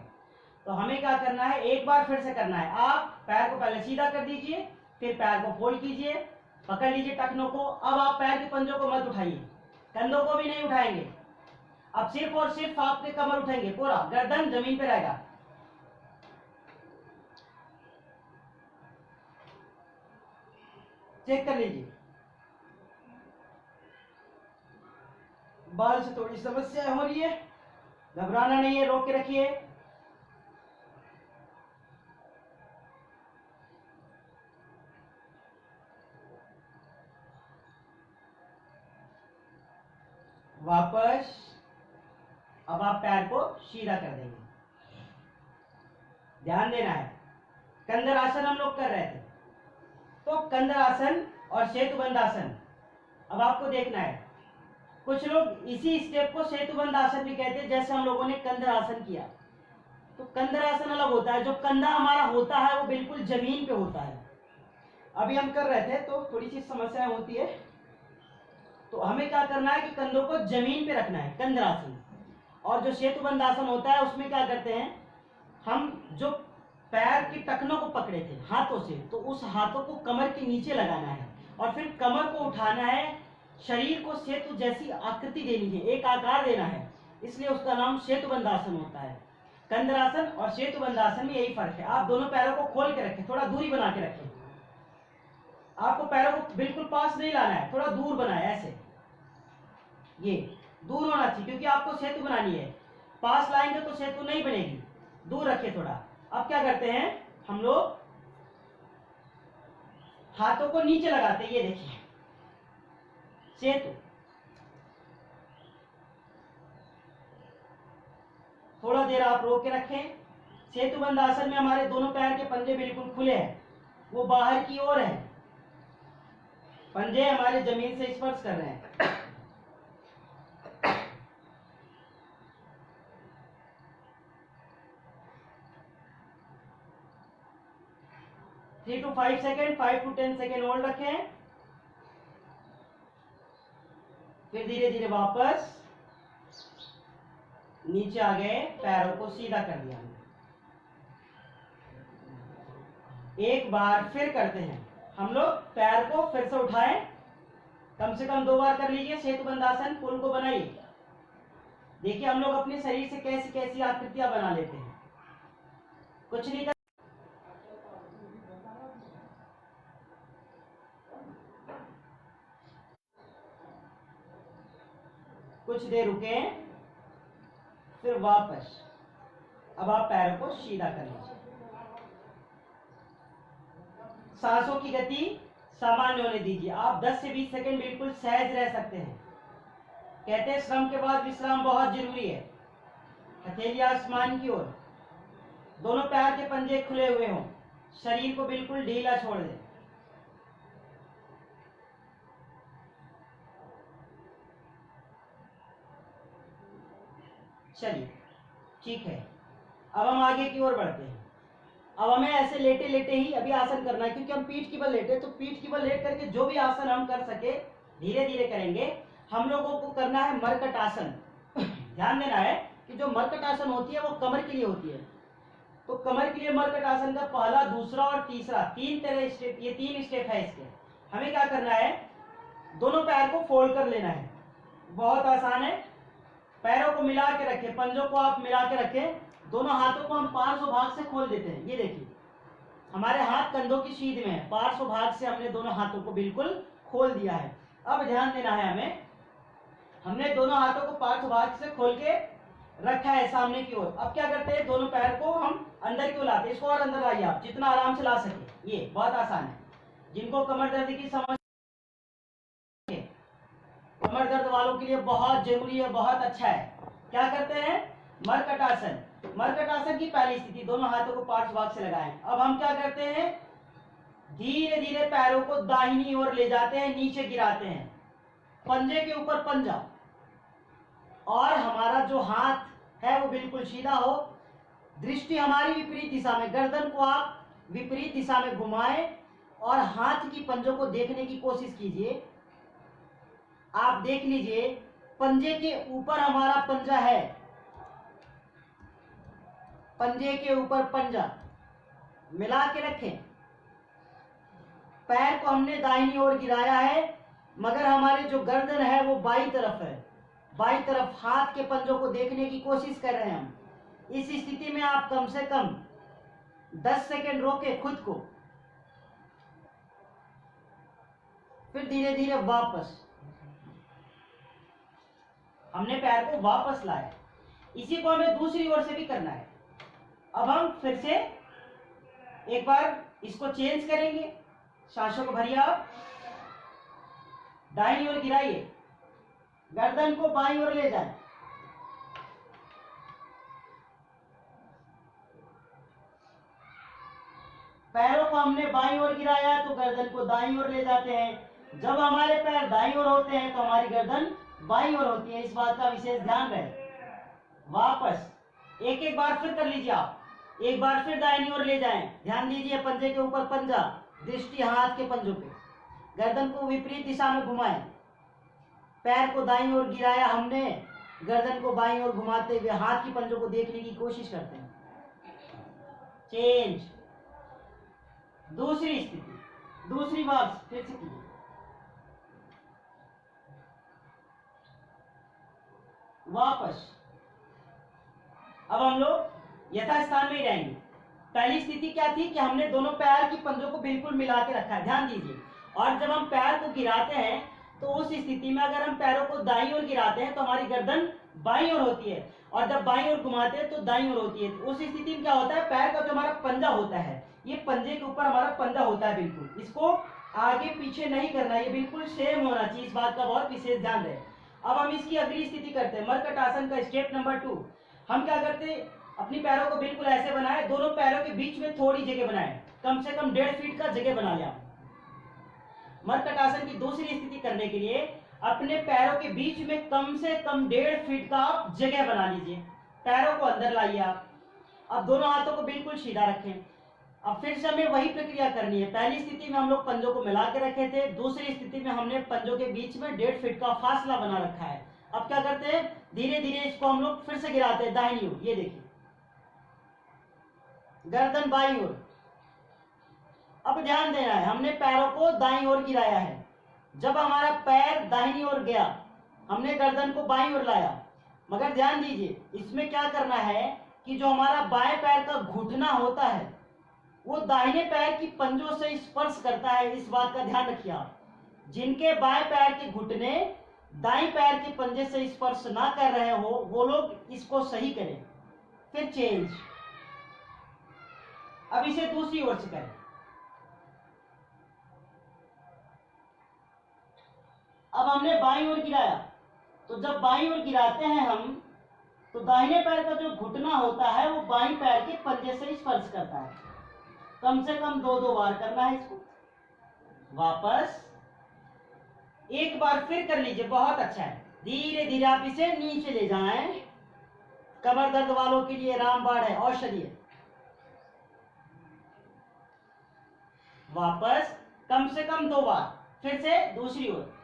तो हमें क्या करना है, एक बार फिर से करना है। आप पैर को पहले सीधा कर दीजिए, फिर पैर को फोल्ड कीजिए, पकड़ लीजिए टखनों को। अब आप पैर के पंजों को मत उठाइए, कंधों को भी नहीं उठाएंगे। अब सिर्फ और सिर्फ आपके कमर उठेंगे, पूरा गर्दन जमीन पे रहेगा। चेक कर लीजिए। बाल से थोड़ी समस्या हो रही है, घबराना नहीं है, रोक के रखिए। वापस। अब आप पैर को सीधा कर देंगे। ध्यान देना है, कंधर आसन हम लोग कर रहे थे, तो कंधर आसन और सेतुबंध आसन अब आपको देखना है। कुछ लोग इसी स्टेप को सेतुबंध आसन भी कहते हैं, जैसे हम लोगों ने कंधर आसन किया। तो कंधर आसन अलग होता है, जो कंधा हमारा होता है वो बिल्कुल जमीन पे होता है। अभी हम कर रहे थे तो थोड़ी सी समस्या होती है, तो हमें क्या करना है कि कंधों को जमीन पे रखना है, कंधर आसन। और जो सेतुबंध आसन होता है उसमें क्या करते हैं, हम जो पैर की टखनों को पकड़े थे हाथों से, तो उस हाथों को कमर के नीचे लगाना है और फिर कमर को उठाना है, शरीर को सेतु जैसी आकृति देनी है, एक आकार देना है, इसलिए उसका नाम सेतुबंध आसन होता है। कंधर आसन और सेतुबंध आसन में यही फर्क है। आप दोनों पैरों को खोल के रखें, थोड़ा दूरी बना के रखें। आपको पैरों को बिल्कुल पास नहीं लाना है, थोड़ा दूर बनाए, ऐसे ये दूर होना चाहिए, क्योंकि आपको सेतु बनानी है। पास लाएंगे तो सेतु नहीं बनेगी, दूर रखिए थोड़ा। अब क्या करते हैं, हम लोग हाथों को नीचे लगाते हैं, ये देखिए सेतु। थोड़ा देर आप रोक के रखें। सेतुबंध आसन में हमारे दोनों पैर के पंजे बिल्कुल खुले हैं, वो बाहर की ओर है, पंजे हमारे जमीन से स्पर्श कर रहे हैं। 3 to 5 second, 5 to 10 second hold रखें, फिर धीरे धीरे वापस नीचे आ गए, पैरों को सीधा कर दिया। एक बार फिर करते हैं हम लोग, पैर को फिर से उठाएं, कम से कम 2 बार कर लीजिए। सेतुबंध आसन पुल को बनाइए। देखिए हम लोग अपने शरीर से कैसी कैसी आकृतियां बना लेते हैं। कुछ नहीं कर, कुछ देर रुके, फिर वापस। अब आप पैरों को सीधा कर लीजिए। सांसों की गति सामान्य होने दीजिए। आप 10 से 20 सेकंड बिल्कुल सहज रह सकते हैं। कहते हैं श्रम के बाद विश्राम बहुत जरूरी है। हथेली आसमान की ओर, दोनों पैर के पंजे खुले हुए हों, शरीर को बिल्कुल ढीला छोड़ दें। चलिए ठीक है, अब हम आगे की ओर बढ़ते हैं। अब हमें ऐसे लेटे लेटे ही अभी आसन करना है, क्योंकि हम पीठ की बल लेटे, तो पीठ की बल लेट करके जो भी आसन हम कर सके धीरे धीरे करेंगे। हम लोगों को करना है मरकट आसन। ध्यान देना है कि जो मरकट आसन होती है वो कमर के लिए होती है। तो कमर के लिए मरकट आसन का पहला, दूसरा और तीसरा 3 तरह स्टेप, ये 3 स्टेप है इसके। हमें क्या करना है, दोनों पैर को फोल्ड कर लेना है, बहुत आसान है। पैरों को मिला के रखें, पंजों को आप मिला के रखें, दोनों हाथों को हम पार्श्व भाग से खोल देते हैं। ये देखिए हमारे हाथ कंधों की सीध में है, पार्श्व भाग से हमने दोनों हाथों को बिल्कुल खोल दिया है। अब ध्यान देना है हमें, हमने दोनों हाथों को पार्श्व भाग से खोल के रखा है सामने की ओर। अब क्या करते हैं, दोनों पैर को हम अंदर की ओर लाते हैं। इसको और अंदर लाइए आप, जितना आराम से ला सके। ये बहुत आसान है। जिनको कमर दर्द की समस्या, कमर दर्द वालों के लिए बहुत जरूरी है, बहुत अच्छा है। क्या करते हैं, मरकटासन। मरकटासन की पहली स्थिति, दोनों हाथों को पार्श्व भाग से लगाएं। अब हम क्या करते हैं, धीरे धीरे पैरों को दाहिनी ओर ले जाते हैं, नीचे गिराते हैं, पंजे के ऊपर पंजा, और हमारा जो हाथ है वो बिल्कुल सीधा हो, दृष्टि हमारी विपरीत दिशा में, गर्दन को आप विपरीत दिशा में घुमाएं और हाथ की पंजों को देखने की कोशिश कीजिए। आप देख लीजिए पंजे के ऊपर हमारा पंजा है, पंजे के ऊपर पंजा मिला के रखें। पैर को हमने दाहिनी ओर गिराया है, मगर हमारी जो गर्दन है वो बाईं तरफ है, बाईं तरफ हाथ के पंजों को देखने की कोशिश कर रहे हैं हम। इस स्थिति में आप कम से कम 10 सेकंड रोके खुद को, फिर धीरे धीरे वापस, हमने पैर को वापस लाया। इसी को हमें दूसरी ओर से भी करना है। अब हम फिर से एक बार इसको चेंज करेंगे। सांसों को भरिए आप, दाहिनी ओर गिराइए, गर्दन को बाईं ओर ले जाएं, पैरों को हमने बाईं ओर गिराया तो गर्दन को दाईं ओर ले जाते हैं। जब हमारे पैर दाईं ओर होते हैं तो हमारी गर्दन बाईं ओर होती है, इस बात का विशेष ध्यान रहे। वापस एक एक बार फिर कर लीजिए आप, एक बार फिर दाहिनी ओर ले जाएं, ध्यान दीजिए पंजे के ऊपर पंजा, दृष्टि हाथ के पंजों पे, गर्दन को विपरीत दिशा में घुमाएं, पैर को दाईं ओर गिराया हमने, गर्दन को बाईं ओर घुमाते हुए हाथ की पंजों को देखने की कोशिश करते हैं। चेंज, दूसरी स्थिति, दूसरी बार फिर से कीजिए। वापस, अब हम लोग यथास्थान में ही रहेंगे। पहली स्थिति क्या थी कि हमने दोनों पैर की पंजों को बिल्कुल मिला के रखा है, ध्यान दीजिए। और जब हम पैर को गिराते हैं तो उस स्थिति में अगर हम पैरों को दाईं ओर गिराते हैं तो हमारी गर्दन बाईं ओर होती है, और जब बाईं ओर घुमाते हैं तो दाईं ओर होती है। तो उस स्थिति में क्या होता है, पैर का जो हमारा पंजा होता है, ये पंजे के ऊपर हमारा पंजा होता है बिल्कुल, इसको आगे पीछे नहीं करना, ये बिल्कुल सेम होना चाहिए, इस बात का बहुत विशेष ध्यान रहे। अब हम इसकी अगली स्थिति करते हैं, मरकट आसन का स्टेप नंबर 2। हम क्या करते हैं, अपनी पैरों को बिल्कुल ऐसे बनाए, दोनों पैरों के बीच में थोड़ी जगह बनाए, कम से कम 1.5 फीट का जगह बना लिया। मरकट आसन की दूसरी स्थिति करने के लिए अपने पैरों के बीच में कम से कम 1.5 फीट का आप जगह बना लीजिए, पैरों को अंदर लाइए आप। अब दोनों हाथों को बिल्कुल सीधा रखें। अब फिर से हमें वही प्रक्रिया करनी है। पहली स्थिति में हम लोग पंजों को मिला के रखे थे, दूसरी स्थिति में हमने पंजों के बीच में 1.5 फीट का फासला बना रखा है। अब क्या करते हैं, धीरे धीरे इसको हम लोग फिर से गिराते हैं दाहिनी ओर, ये देखिए गर्दन बाईं ओर। अब ध्यान देना है, हमने पैरों को दाईं ओर गिराया है, जब हमारा पैर दाहिनी ओर गया हमने गर्दन को बाईं ओर लाया, मगर ध्यान दीजिए इसमें क्या करना है कि जो हमारा बाएं पैर का घुटना होता है वो दाहिने पैर की पंजों से स्पर्श करता है, इस बात का ध्यान रखिए आप। जिनके बाएं पैर के घुटने दाएं पैर के पंजे से स्पर्श ना कर रहे हो वो लोग इसको सही करें। फिर चेंज, अब इसे दूसरी ओर से करें। अब हमने बाईं ओर गिराया, तो जब बाईं ओर गिराते हैं हम तो दाहिने पैर का जो घुटना होता है वो बाईं पैर के पंजे से स्पर्श करता है। कम से कम 2 बार करना है इसको। वापस एक बार फिर कर लीजिए, बहुत अच्छा है। धीरे धीरे आप इसे नीचे ले जाएं, कमर दर्द वालों के लिए रामबाण है, औषधि है। वापस कम से कम 2 बार, फिर से दूसरी ओर।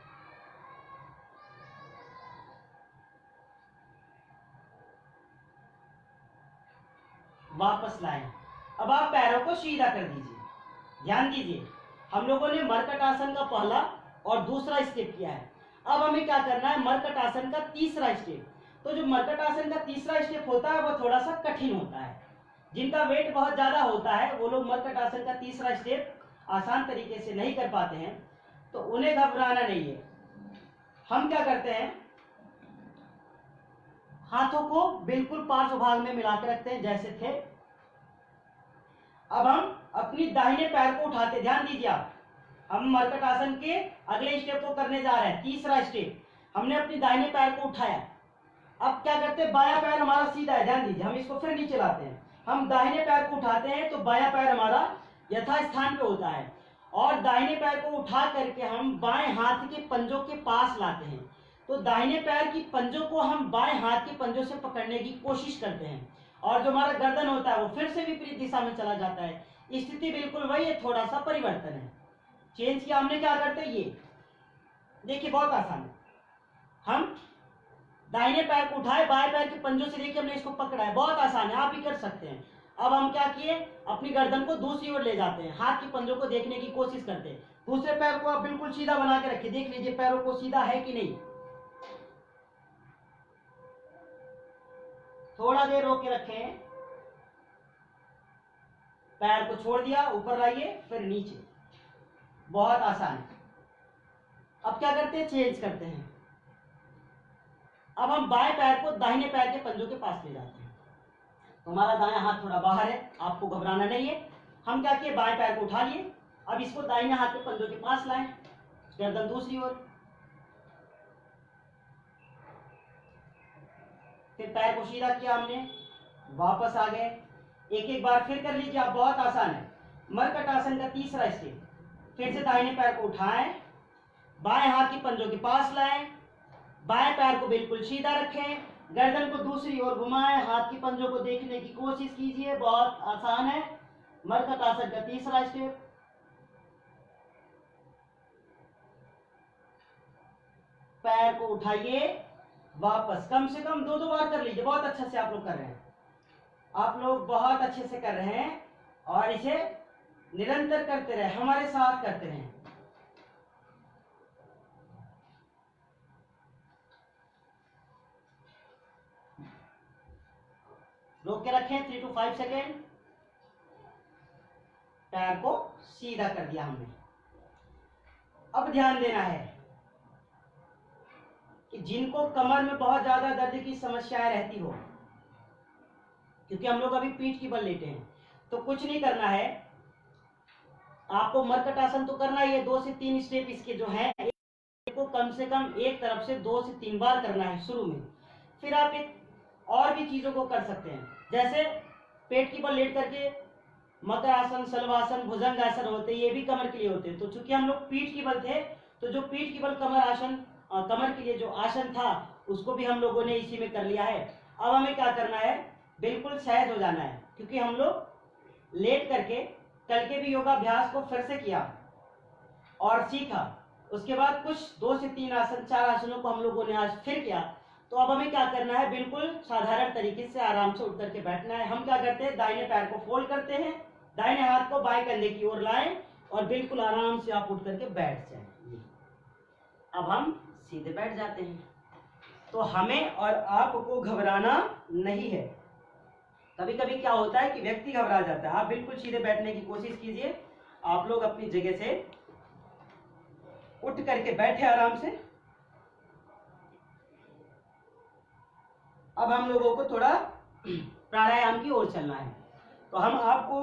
वापस लाएं। अब आप पैरों को सीधा कर दीजिए। ध्यान दीजिए हम लोगों ने मरकट आसन का पहला और दूसरा स्टेप किया है। अब हमें क्या करना है, मरकट आसन का तीसरा स्टेप। तो जो मरकट आसन का तीसरा स्टेप होता है वो थोड़ा सा कठिन होता है। जिनका वेट बहुत ज्यादा होता है वो लोग मरकट आसन का तीसरा स्टेप आसान तरीके से नहीं कर पाते हैं, तो उन्हें घबराना नहीं है। हम क्या करते हैं, हाथों को बिल्कुल पार्श्व भाग में मिला के रखते हैं जैसे थे। अब हम अपनी दाहिने पैर को उठाते, ध्यान दीजिए आप, हम मरकट आसन के अगले स्टेप को करने जा रहे हैं, तीसरा स्टेप। हमने अपनी दाहिने पैर को उठाया, अब क्या करते हैं, बायां पैर हमारा सीधा है, ध्यान दीजिए, हम इसको फिर नीचे लाते हैं। हम दाहिने पैर को उठाते हैं तो बायां पैर हमारा यथास्थान पे होता है, और दाहिने पैर को उठा करके हम बाएं हाथ के पंजों के पास लाते हैं। तो दाहिने पैर की पंजों को हम बाएं हाथ के पंजों से पकड़ने की कोशिश करते हैं, और जो हमारा गर्दन होता है वो फिर से विपरीत दिशा में चला जाता है। स्थिति बिल्कुल वही है, थोड़ा सा परिवर्तन है। चेंज किया हमने, क्या करते हैं, ये देखिए बहुत आसान है। हम दाहिने पैर को उठाए, बाएं पैर के पंजों से देखिए हमने इसको पकड़ा है, बहुत आसान है, आप भी कर सकते हैं। अब हम क्या किए, अपनी गर्दन को दूसरी ओर ले जाते हैं, हाथ के पंजों को देखने की कोशिश करते हैं। दूसरे पैर को आप बिल्कुल सीधा बना के रखिए, देख लीजिए पैरों को सीधा है कि नहीं। थोड़ा देर रोक के रखें, पैर को छोड़ दिया, ऊपर लाइए फिर नीचे, बहुत आसान है। अब क्या करते हैं, चेंज करते हैं। अब हम बाएं पैर को दाहिने पैर के पंजों के पास ले जाते हैं, तो हमारा दायां हाथ थोड़ा बाहर है, आपको घबराना नहीं है। हम क्या किए, बाएं पैर को उठा लिए, अब इसको दाहिने हाथ के पंजों के पास लाएं, गर्दन दूसरी ओर, फिर पैर को सीधा किया हमने, वापस आ गए। एक एक बार फिर कर लीजिए आप, बहुत आसान है। मरकट आसन का तीसरा स्टेप, फिर से दाहिने पैर को उठाएं, बाएं हाथ की पंजों के पास लाएं, बाएं पैर को बिल्कुल सीधा रखें, गर्दन को दूसरी ओर घुमाएं, हाथ की पंजों को देखने की कोशिश कीजिए, बहुत आसान है। मरकट आसन का तीसरा स्टेप, पैर को उठाइए, वापस, कम से कम 2-2 बार कर लीजिए, बहुत अच्छे से आप लोग कर रहे हैं, आप लोग बहुत अच्छे से कर रहे हैं, और इसे निरंतर करते रहे, हमारे साथ करते रहें। रोक के रखें 3 to 5 सेकेंड, पैर को सीधा कर दिया हमने। अब ध्यान देना है कि जिनको कमर में बहुत ज्यादा दर्द की समस्याएं रहती हो, क्योंकि हम लोग अभी पीठ की बल लेटे हैं, तो कुछ नहीं करना है, आपको मरकट आसन तो करना ही है। 2 से 3 स्टेप इसके जो है को कम से कम एक तरफ से 2 से 3 बार करना है शुरू में। फिर आप एक और भी चीजों को कर सकते हैं, जैसे पेट की बल लेट करके मकर आसन, शलभासन, भुजंग आसन होते हैं, ये भी कमर के लिए होते हैं। तो चूंकि हम लोग पीठ की बल थे, तो जो पीठ की बल कमर आसन, कमर के लिए जो आसन था उसको भी हम लोगों ने इसी में कर लिया है। अब हमें क्या करना है, बिल्कुल सहज हो जाना है, क्योंकि हम लोग लेट करके कल के भी योगाभ्यास को फिर से किया और सीखा, उसके बाद कुछ 2 से 3 आसन, 4 आसनों को हम लोगों ने आज फिर किया। तो अब हमें क्या करना है, बिल्कुल साधारण तरीके से आराम से उठ करके बैठना है। हम क्या करते हैं, दाहिने पैर को फोल्ड करते हैं, दाहिने हाथ को बाएं कंधे की ओर लाएं, और बिल्कुल आराम से आप उठ करके बैठ जाएं। अब हम सीधे बैठ जाते हैं। तो हमें और आपको घबराना नहीं है। कभी कभी क्या होता है कि व्यक्ति घबरा जाता है, आप बिल्कुल सीधे बैठने की कोशिश कीजिए। आप लोग अपनी जगह से उठ करके बैठे आराम से। अब हम लोगों को थोड़ा प्राणायाम की ओर चलना है। तो हम आपको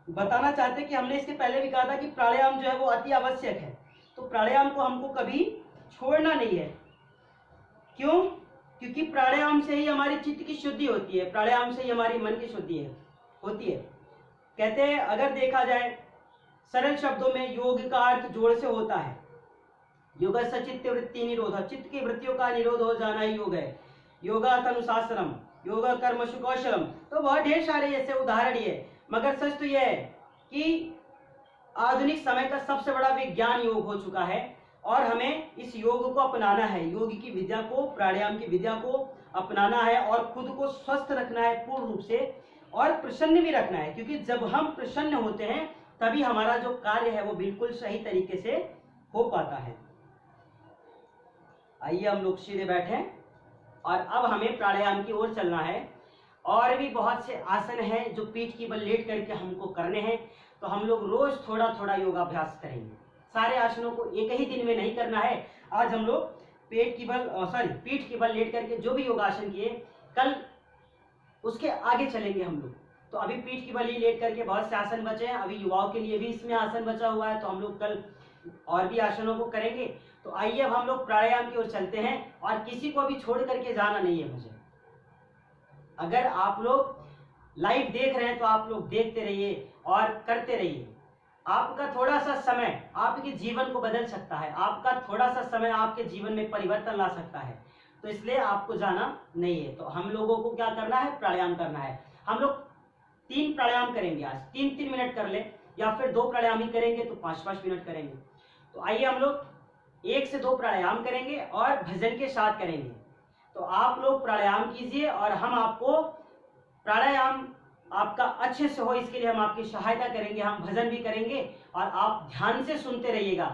बताना चाहते हैं कि हमने इसके पहले भी कहा था कि प्राणायाम जो है वो अति आवश्यक है। तो प्राणायाम को हमको कभी छोड़ना नहीं है। क्यों? क्योंकि प्राणायाम से ही हमारी चित्त की शुद्धि होती है, प्राणायाम से ही हमारी मन की शुद्धि होती है। कहते हैं, अगर देखा जाए सरल शब्दों में, योग का अर्थ जोड़ से होता है। योग चित्त वृत्ति निरोध, चित्त की वृत्तियों का निरोध हो जाना ही योग है। योगा अनुशासनम, योग कर्मशु कौशलम। तो बहुत ढेर सारे ऐसे उदाहरण ही है, मगर सच तो यह है कि आधुनिक समय का सबसे बड़ा विज्ञान योग हो चुका है, और हमें इस योग को अपनाना है। योग की विद्या को, प्राणायाम की विद्या को अपनाना है, और खुद को स्वस्थ रखना है पूर्ण रूप से, और प्रसन्न भी रखना है। क्योंकि जब हम प्रसन्न होते हैं तभी हमारा जो कार्य है वो बिल्कुल सही तरीके से हो पाता है। आइए हम लोग सीधे बैठे और अब हमें प्राणायाम की ओर चलना है। और भी बहुत से आसन हैं जो पीठ की बल लेट करके हमको करने हैं, तो हम लोग रोज थोड़ा थोड़ा योगाभ्यास करेंगे। सारे आसनों को एक ही दिन में नहीं करना है। आज हम लोग पीठ की बल लेट करके जो भी योगासन किए, कल उसके आगे चलेंगे हम लोग। तो अभी पीठ की बल ही लेट करके बहुत से आसन बचे हैं, अभी युवाओं के लिए भी इसमें आसन बचा हुआ है, तो हम लोग कल और भी आसनों को करेंगे। तो आइए अब हम लोग प्राणायाम की ओर चलते हैं और किसी को भी छोड़ करके जाना नहीं है मुझे। अगर आप लोग लाइव देख रहे हैं तो आप लोग देखते रहिए और करते रहिए। आपका थोड़ा सा समय आपके जीवन को बदल सकता है, आपका थोड़ा सा समय आपके जीवन में परिवर्तन ला सकता है, तो इसलिए आपको जाना नहीं है। तो हम लोगों को क्या करना है, प्राणायाम करना है। हम लोग 3 प्राणायाम करेंगे आज, 3-3 मिनट कर ले, या फिर 2 प्राणायाम ही करेंगे तो 5-5 मिनट करेंगे। तो आइए हम लोग 1 से 2 प्राणायाम करेंगे और भजन के साथ करेंगे। तो आप लोग प्राणायाम कीजिए और हम आपको प्राणायाम आपका अच्छे से हो इसके लिए हम आपकी सहायता करेंगे। हम भजन भी करेंगे और आप ध्यान से सुनते रहिएगा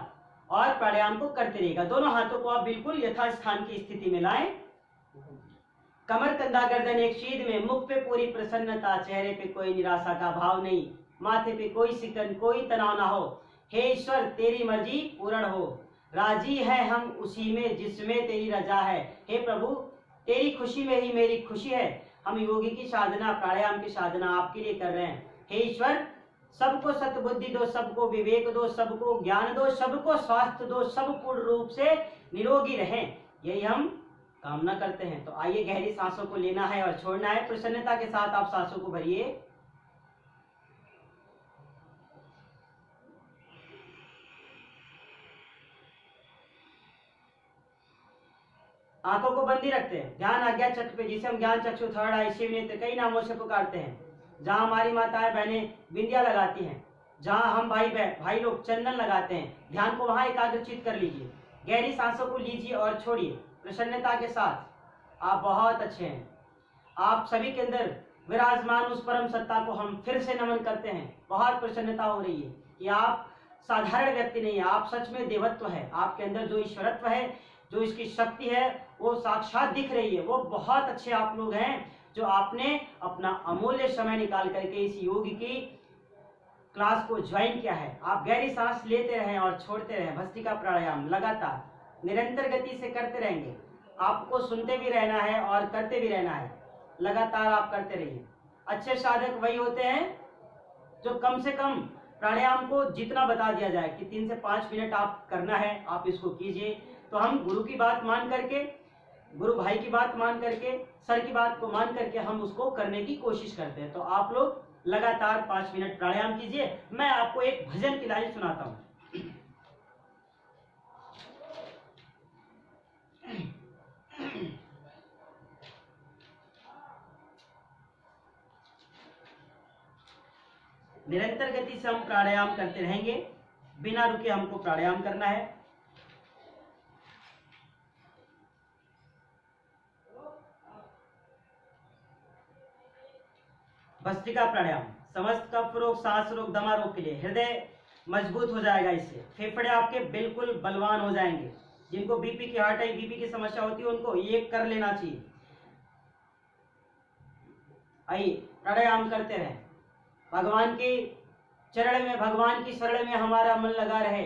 और प्राणायाम को करते रहिएगा। दोनों हाथों को आप बिल्कुल यथास्थान की स्थिति में लाएं। कमर, कंधा, गर्दन एक सीध में, मुख पे पूरी प्रसन्नता, चेहरे पे कोई निराशा का भाव नहीं, माथे पे कोई सिकन, कोई तनाव ना हो। हे ईश्वर तेरी मर्जी पूर्ण हो, राजी है हम उसी में जिसमें तेरी रजा है। हे प्रभु तेरी खुशी में ही मेरी खुशी है। हम योगी की साधना, प्राणायाम की साधना आपके लिए कर रहे हैं। हे ईश्वर सबको सतबुद्धि दो, सबको विवेक दो, सबको ज्ञान दो, सबको स्वास्थ्य दो, सब पूर्ण रूप से निरोगी रहें, यही हम कामना करते हैं। तो आइए गहरी सांसों को लेना है और छोड़ना है। प्रसन्नता के साथ आप सांसों को भरिए। आंखों को बंद ही रखते हैं। ध्यान आज्ञा चक्र पे, जिसे हम ज्ञान चक्षु, थर्ड आई, शिव नेत्र, कई नामों से पुकारते हैं। जहां हमारी माताएं बहनें बिंदिया लगाती हैं, जहां हम भाई लोग चंदन लगाते हैं, ध्यान को वहां एकाग्रचित कर लीजिए। गहरी सांसों को लीजिए और छोड़िए प्रसन्नता के साथ। आप बहुत अच्छे हैं। आप सभी के अंदर विराजमान उस परम सत्ता को हम फिर से नमन करते हैं। बहुत प्रसन्नता हो रही है कि आप साधारण व्यक्ति नहीं है, आप सच में देवत्व है। आपके अंदर जो ईश्वरत्व है, जो इसकी शक्ति है, वो साक्षात दिख रही है। वो बहुत अच्छे आप लोग हैं जो आपने अपना अमूल्य समय निकाल करके इस योग की क्लास को ज्वाइन किया है। आप गहरी सांस लेते रहें और छोड़ते रहें। भस्त्रिका प्राणायाम लगातार निरंतर गति से करते रहेंगे। आपको सुनते भी रहना है और करते भी रहना है। लगातार आप करते रहिए। अच्छे साधक वही होते हैं जो कम से कम प्राणायाम को जितना बता दिया जाए कि 3 से 5 मिनट आप करना है, आप इसको कीजिए। तो हम गुरु की बात मान करके, गुरु भाई की बात मान करके, सर की बात को मान करके हम उसको करने की कोशिश करते हैं। तो आप लोग लगातार 5 मिनट प्राणायाम कीजिए। मैं आपको एक भजन की लाइन सुनाता हूँ। निरंतर गति से हम प्राणायाम करते रहेंगे, बिना रुके हमको प्राणायाम करना है। भस्त्रिका प्राणायाम समस्त कफ रोग, सांस रोग, दमा रोग के लिए। हृदय मजबूत हो जाएगा इससे, फेफड़े आपके बिल्कुल बलवान हो जाएंगे। जिनको बीपी की हार्ट अटैक, बीपी की समस्या होती है, उनको ये कर लेना चाहिए। आइए प्राणायाम करते रहें। भगवान के चरण में, भगवान की शरण में हमारा मन लगा रहे।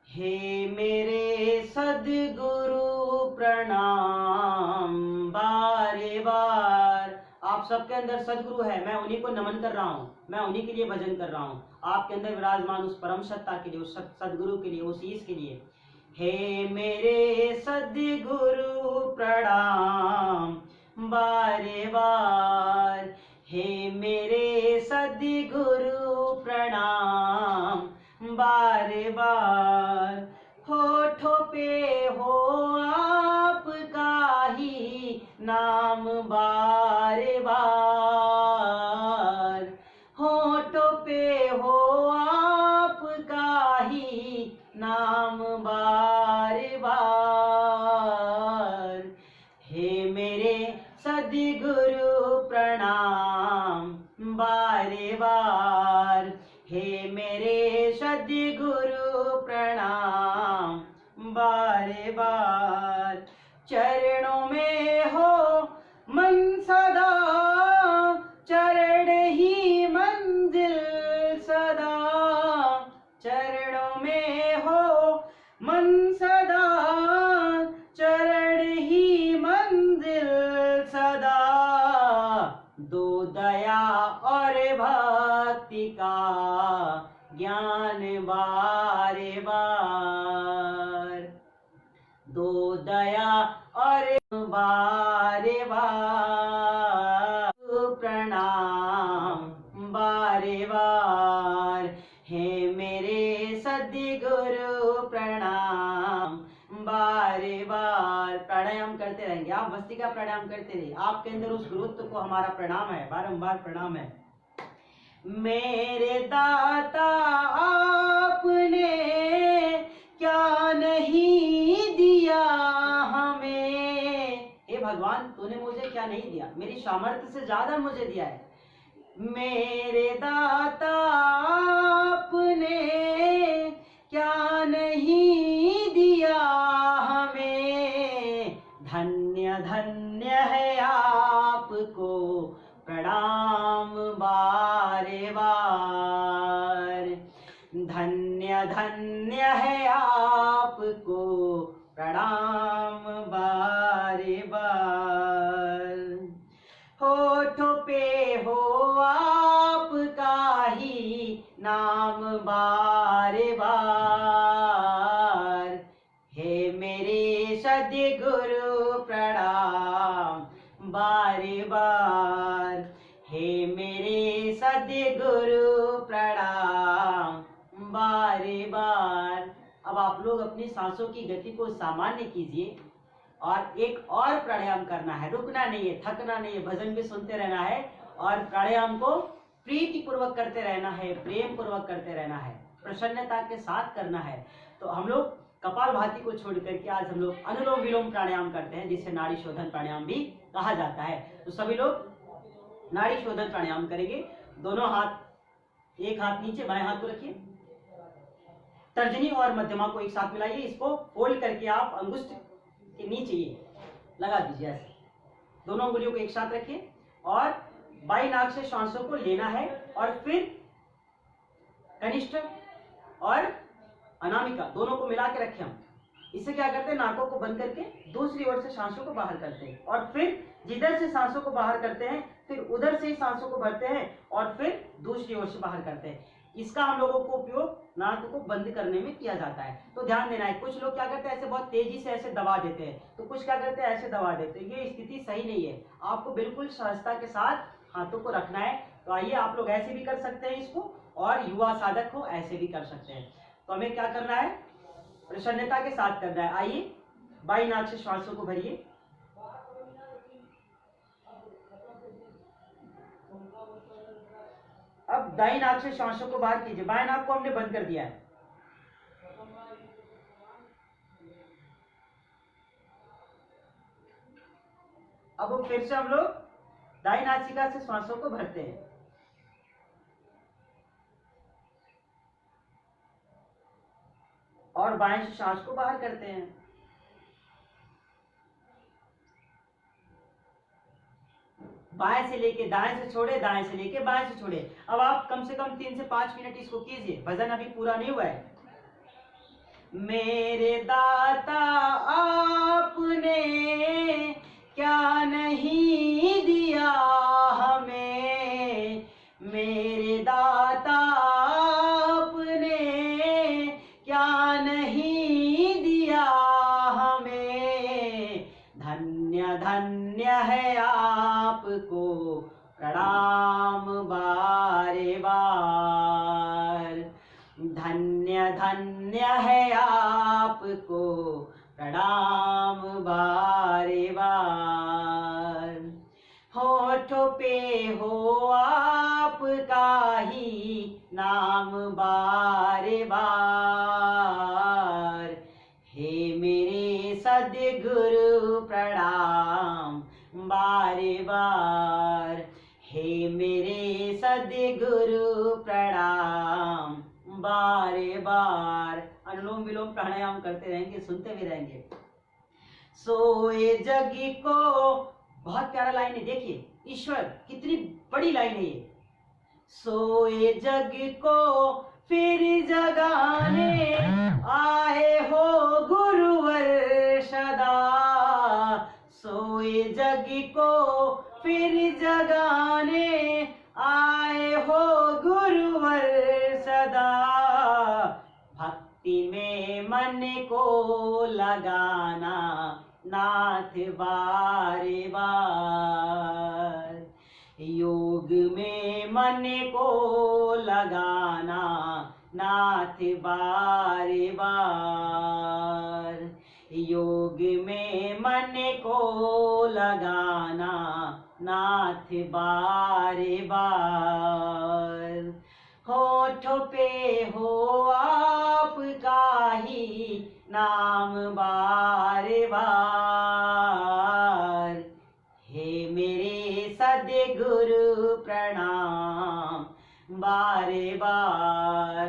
हे मेरे सद्गुरु प्रणाम बारे बार। आप सबके अंदर सद्गुरु है, मैं उन्हीं को नमन कर रहा हूँ, मैं उन्हीं के लिए भजन कर रहा हूँ। आपके अंदर विराजमान उस परम सत्ता के लिए, उस सद्गुरु के लिए, उस ईश के लिए। हे मेरे सद्गुरु प्रणाम बारे बार। हे मेरे सद्गुरु प्रणाम बारे बार। होठों पे हो आपका ही नाम बारे बार। होठों पे हो आपका ही नाम बारे बार। हे मेरे सद्गुरु प्रणाम बारे बार। हे मेरे सद्गुरु प्रणाम बारे बार। चरणों में हो मन सदा, चरण ही मंजिल सदा। चरणों में हो मन सदा, चरण ही मंजिल सदा। दो दया और भक्ति का ज्ञान बारे बार। दो दया और बारे बार। प्रणाम बारे बार। हे मेरे सद्गुरु प्रणाम बारे बार। प्राणायाम करते रहेंगे, आप भस्त्रिका प्राणायाम करते रहिए। आपके अंदर उस गुरुत्व को हमारा प्रणाम है, बारंबार प्रणाम है। मेरे दाता आपने क्या नहीं दिया हमें। हे भगवान, तूने मुझे क्या नहीं दिया, मेरी सामर्थ्य से ज्यादा मुझे दिया है। मेरे दाता आपने क्या नहीं दिया हमें। धन्य धन्य है आपको प्रणाम बारे बार। धन्य धन्य है आपको प्रणाम बारे बार। होठों पे हो आपका ही नाम बारे बार। हे मेरे सद्गुरु प्रणाम बारे बार। हे मेरे सद्गुरु प्रणाम बारे बार। अब आप लोग अपनी सांसों की गति को सामान्य कीजिए और एक और प्राणायाम करना है, रुकना नहीं है, थकना नहीं है, भजन भी सुनते रहना है और प्राणायाम को प्रीति पूर्वक करते रहना है, प्रेम पूर्वक करते रहना है, प्रसन्नता के साथ करना है। तो हम लोग कपालभाति को छोड़ करके आज हम लोग अनुलोम विलोम प्राणायाम करते हैं, जिसे नाड़ी शोधन प्राणायाम भी कहा जाता है। तो सभी लोग नाड़ी शोधन प्राणायाम करेंगे। दोनों हाथ, एक हाथ नीचे, बाएं हाथ को रखिए, तर्जनी और मध्यमा को एक साथ मिलाइए, इसको फोल्ड करके आप अंगुष्ठ के नीचे ये लगा दीजिए ऐसे। दोनों उंगलियों को एक साथ रखिए और बाई नाक से श्वासों को लेना है और फिर कनिष्ठ और अनामिका दोनों को मिला के रखें हम। इससे क्या करते हैं, नाकों को बंद करके दूसरी ओर से सांसों को बाहर करते हैं और फिर जिधर से सांसों को बाहर करते हैं फिर उधर से ही सांसों को भरते हैं और फिर दूसरी ओर से बाहर करते हैं। इसका हम लोगों को उपयोग नाक को बंद करने में किया जाता है। तो ध्यान देना है, कुछ लोग क्या करते हैं, ऐसे बहुत तेजी से ऐसे दबा देते हैं, तो कुछ क्या करते हैं, ऐसे दबा देते हैं। ये स्थिति सही नहीं है, आपको बिल्कुल सहजता के साथ हाथों को रखना है। तो आइए आप लोग ऐसे भी कर सकते हैं इसको, और युवा साधक हो ऐसे भी कर सकते हैं। तो हमें क्या करना है, प्रसन्नता के साथ करना है। आइए बाई नाक से श्वासों को भरिए, अब दाई नाक से श्वासों को बाहर कीजिए। बाएं नाक को हमने बंद कर दिया है। अब फिर से हम लोग दाई नासिका से श्वासों को भरते हैं और बाएं से सांस को बाहर करते हैं। बाएं से लेके दाएं से छोड़े, दाएं से लेके बाएं से छोड़े। अब आप कम से कम 3 से 5 मिनट इसको कीजिए, भजन अभी पूरा नहीं हुआ है। मेरे दाता आपने क्या नहीं दिया हमें। मेरे दाता आपने क्या नहीं दिया हमें। धन्य धन्य है आपको प्रणाम बारे बार। धन्य धन्य है आपको प्रणाम बारे बार। होठों पे हो आपका ही नाम बारे बार। हे मेरे सद्गुरु प्रणाम बारे बार। हे मेरे सद्गुरु प्रणाम बारे बार। अनुलोम विलोम प्राणायाम करते रहेंगे, सुनते भी रहेंगे। सोए जग को, बहुत प्यारा लाइन है, देखिए ईश्वर कितनी बड़ी लाइन है ये। सोए जग को फिर जगाने आए हो गुरुवर सदा। सोए जग को फिर जगाने आए हो गुरुवर सदा। भक्ति में मन को लगाना नाथ बारे बार। योग में मन को लगाना नाथ बारे बार। योग में मन को लगाना नाथ बारे बार। होठों पे हो आपका ही नाम बारे बार। हे मेरे सद्गुरु प्रणाम बारे बार।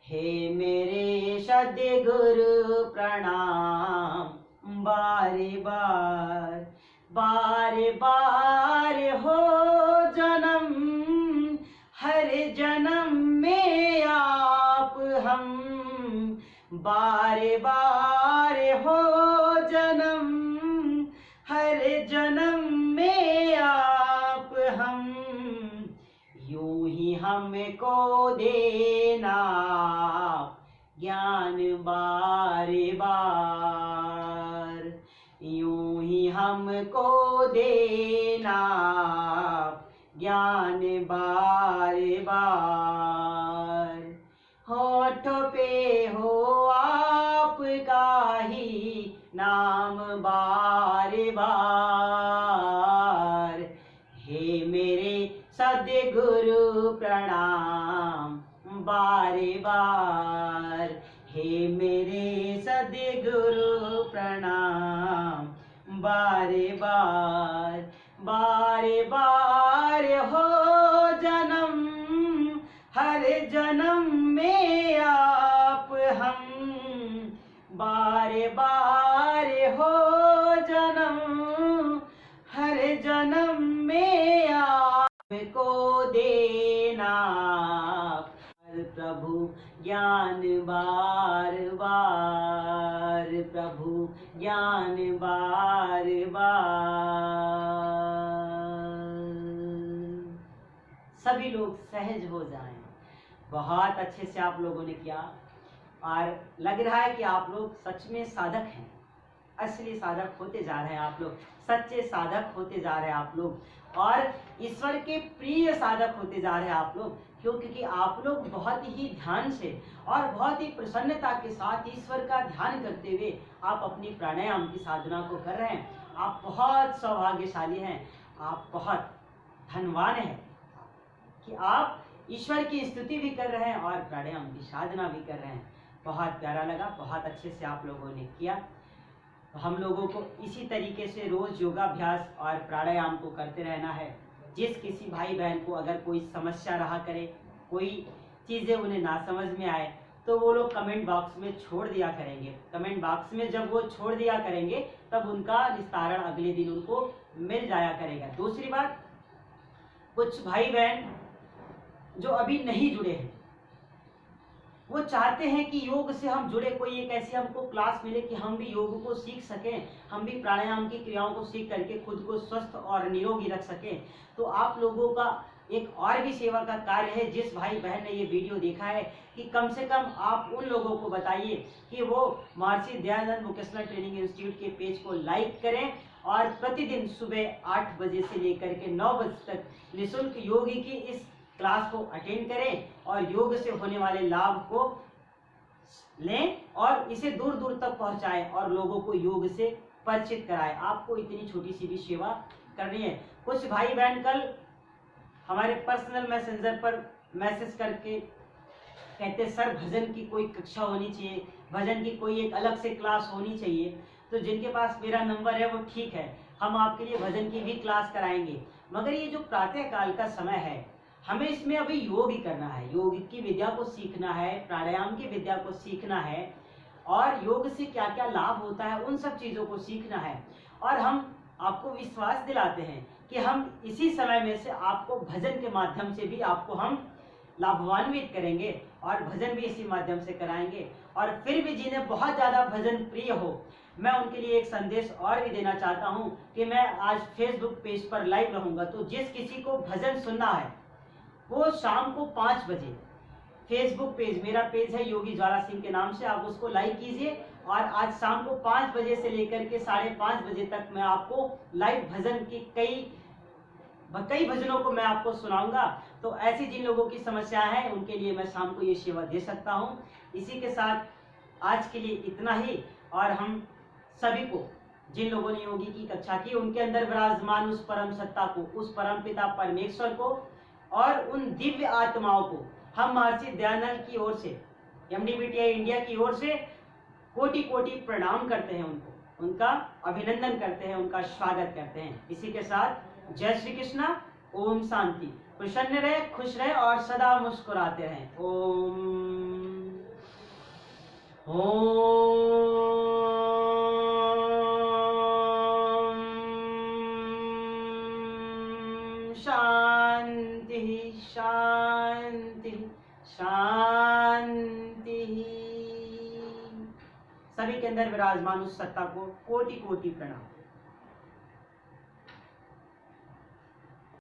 हे मेरे सद्गुरु प्रणाम बारे बार। बारे बार हो जन्म, हर जन्म में आप हम। बारे बार हो जन्म, हर जन्म में आप हम। यूं ही हमको देना ज्ञान बारे बार। यूं ही हमको देना ज्ञान बारे बार। होठों पे हो आपका ही नाम बारे बार। हे मेरे सद्गुरु प्रणाम बारे बार। हे मेरे सद्गुरु प्रणाम बारे बार। बारे बार हो जन्म, हर जन्म में आप हम। बारे बार हो जन्म, हर जन्म में आपको देना प्रभु ज्ञान बार बार। प्रभु ज्ञान बार बार। सभी लोग सहज हो जाएं। बहुत अच्छे से आप लोगों ने किया और लग रहा है कि आप लोग सच में साधक हैं, असली साधक होते जा रहे हैं आप लोग, सच्चे साधक होते जा रहे हैं आप लोग और ईश्वर के प्रिय साधक होते जा रहे हैं आप लोग। क्योंकि आप लोग बहुत ही ध्यान से और बहुत ही प्रसन्नता के साथ ईश्वर का ध्यान करते हुए आप अपनी प्राणायाम की साधना को कर रहे हैं। आप बहुत सौभाग्यशाली हैं, आप बहुत धनवान हैं कि आप ईश्वर की स्तुति भी कर रहे हैं और प्राणायाम की साधना भी कर रहे हैं। बहुत प्यारा लगा, बहुत अच्छे से आप लोगों ने किया। हम लोगों को इसी तरीके से रोज योगाभ्यास और प्राणायाम को करते रहना है। जिस किसी भाई बहन को अगर कोई समस्या रहा करे, कोई चीज़ें उन्हें ना समझ में आए, तो वो लोग कमेंट बॉक्स में छोड़ दिया करेंगे। कमेंट बॉक्स में जब वो छोड़ दिया करेंगे तब उनका निस्तारण अगले दिन उनको मिल जाया करेगा। दूसरी बात, कुछ भाई बहन जो अभी नहीं जुड़े हैं वो चाहते हैं कि योग से हम जुड़े, कोई एक ऐसी हमको क्लास मिले कि हम भी योग को सीख सकें, हम भी प्राणायाम की क्रियाओं को सीख करके खुद को स्वस्थ और निरोगी रख सकें। तो आप लोगों का एक और भी सेवा का कार्य है। जिस भाई बहन ने ये वीडियो देखा है कि कम से कम आप उन लोगों को बताइए कि वो Maharshi Dayanand vocational training institute के पेज को लाइक करें और प्रतिदिन सुबह 8 बजे से लेकर के 9 बजे तक निःशुल्क योग की इस क्लास को अटेंड करें और योग से होने वाले लाभ को लें और इसे दूर दूर तक पहुंचाएं और लोगों को योग से परिचित कराएं। आपको इतनी छोटी सी भी सेवा करनी है। कुछ भाई बहन कल हमारे पर्सनल मैसेंजर पर मैसेज करके कहते सर भजन की कोई कक्षा होनी चाहिए, भजन की कोई एक अलग से क्लास होनी चाहिए। तो जिनके पास मेरा नंबर है वो ठीक है, हम आपके लिए भजन की भी क्लास कराएंगे। मगर ये जो प्रातः काल का समय है, हमें इसमें अभी योग ही करना है, योग की विद्या को सीखना है, प्राणायाम की विद्या को सीखना है, और योग से क्या क्या लाभ होता है उन सब चीजों को सीखना है। और हम आपको विश्वास दिलाते हैं कि हम इसी समय में से आपको भजन के माध्यम से भी आपको हम लाभान्वित करेंगे, और भजन भी इसी माध्यम से कराएंगे। और फिर भी जिन्हें बहुत ज्यादा भजन प्रिय हो, मैं उनके लिए एक संदेश और भी देना चाहता हूं कि मैं आज फेसबुक पेज पर लाइव रहूंगा, तो जिस किसी को भजन सुनना है वो शाम को 5 बजे फेसबुक पेज, मेरा पेज है योगी ज्वाला सिंह के नाम से, आप उसको लाइक कीजिए। और आज शाम को 5 बजे से लेकर के 5:30 बजे तक मैं आपको लाइव भजन की कई भजनों को मैं आपको सुनाऊंगा। तो ऐसी जिन लोगों की समस्या है उनके लिए मैं शाम को ये सेवा दे सकता हूँ। इसी के साथ आज के लिए इतना ही। और हम सभी को, जिन लोगों ने योगी की कक्षा की, उनके अंदर विराजमान उस परम सत्ता को, उस परम पिता परमेश्वर को और उन दिव्य आत्माओं को हम महर्षि दयानंद की ओर से, MDBTI इंडिया की ओर से कोटि कोटि प्रणाम करते हैं, उनका अभिनंदन करते हैं, उनका स्वागत करते हैं। इसी के साथ जय श्री कृष्णा, ओम शांति। प्रसन्न रहे, खुश रहे और सदा मुस्कुराते रहें। ओम शांति शांति शांति। सभी के अंदर विराजमान उस सत्ता को कोटि कोटि प्रणाम।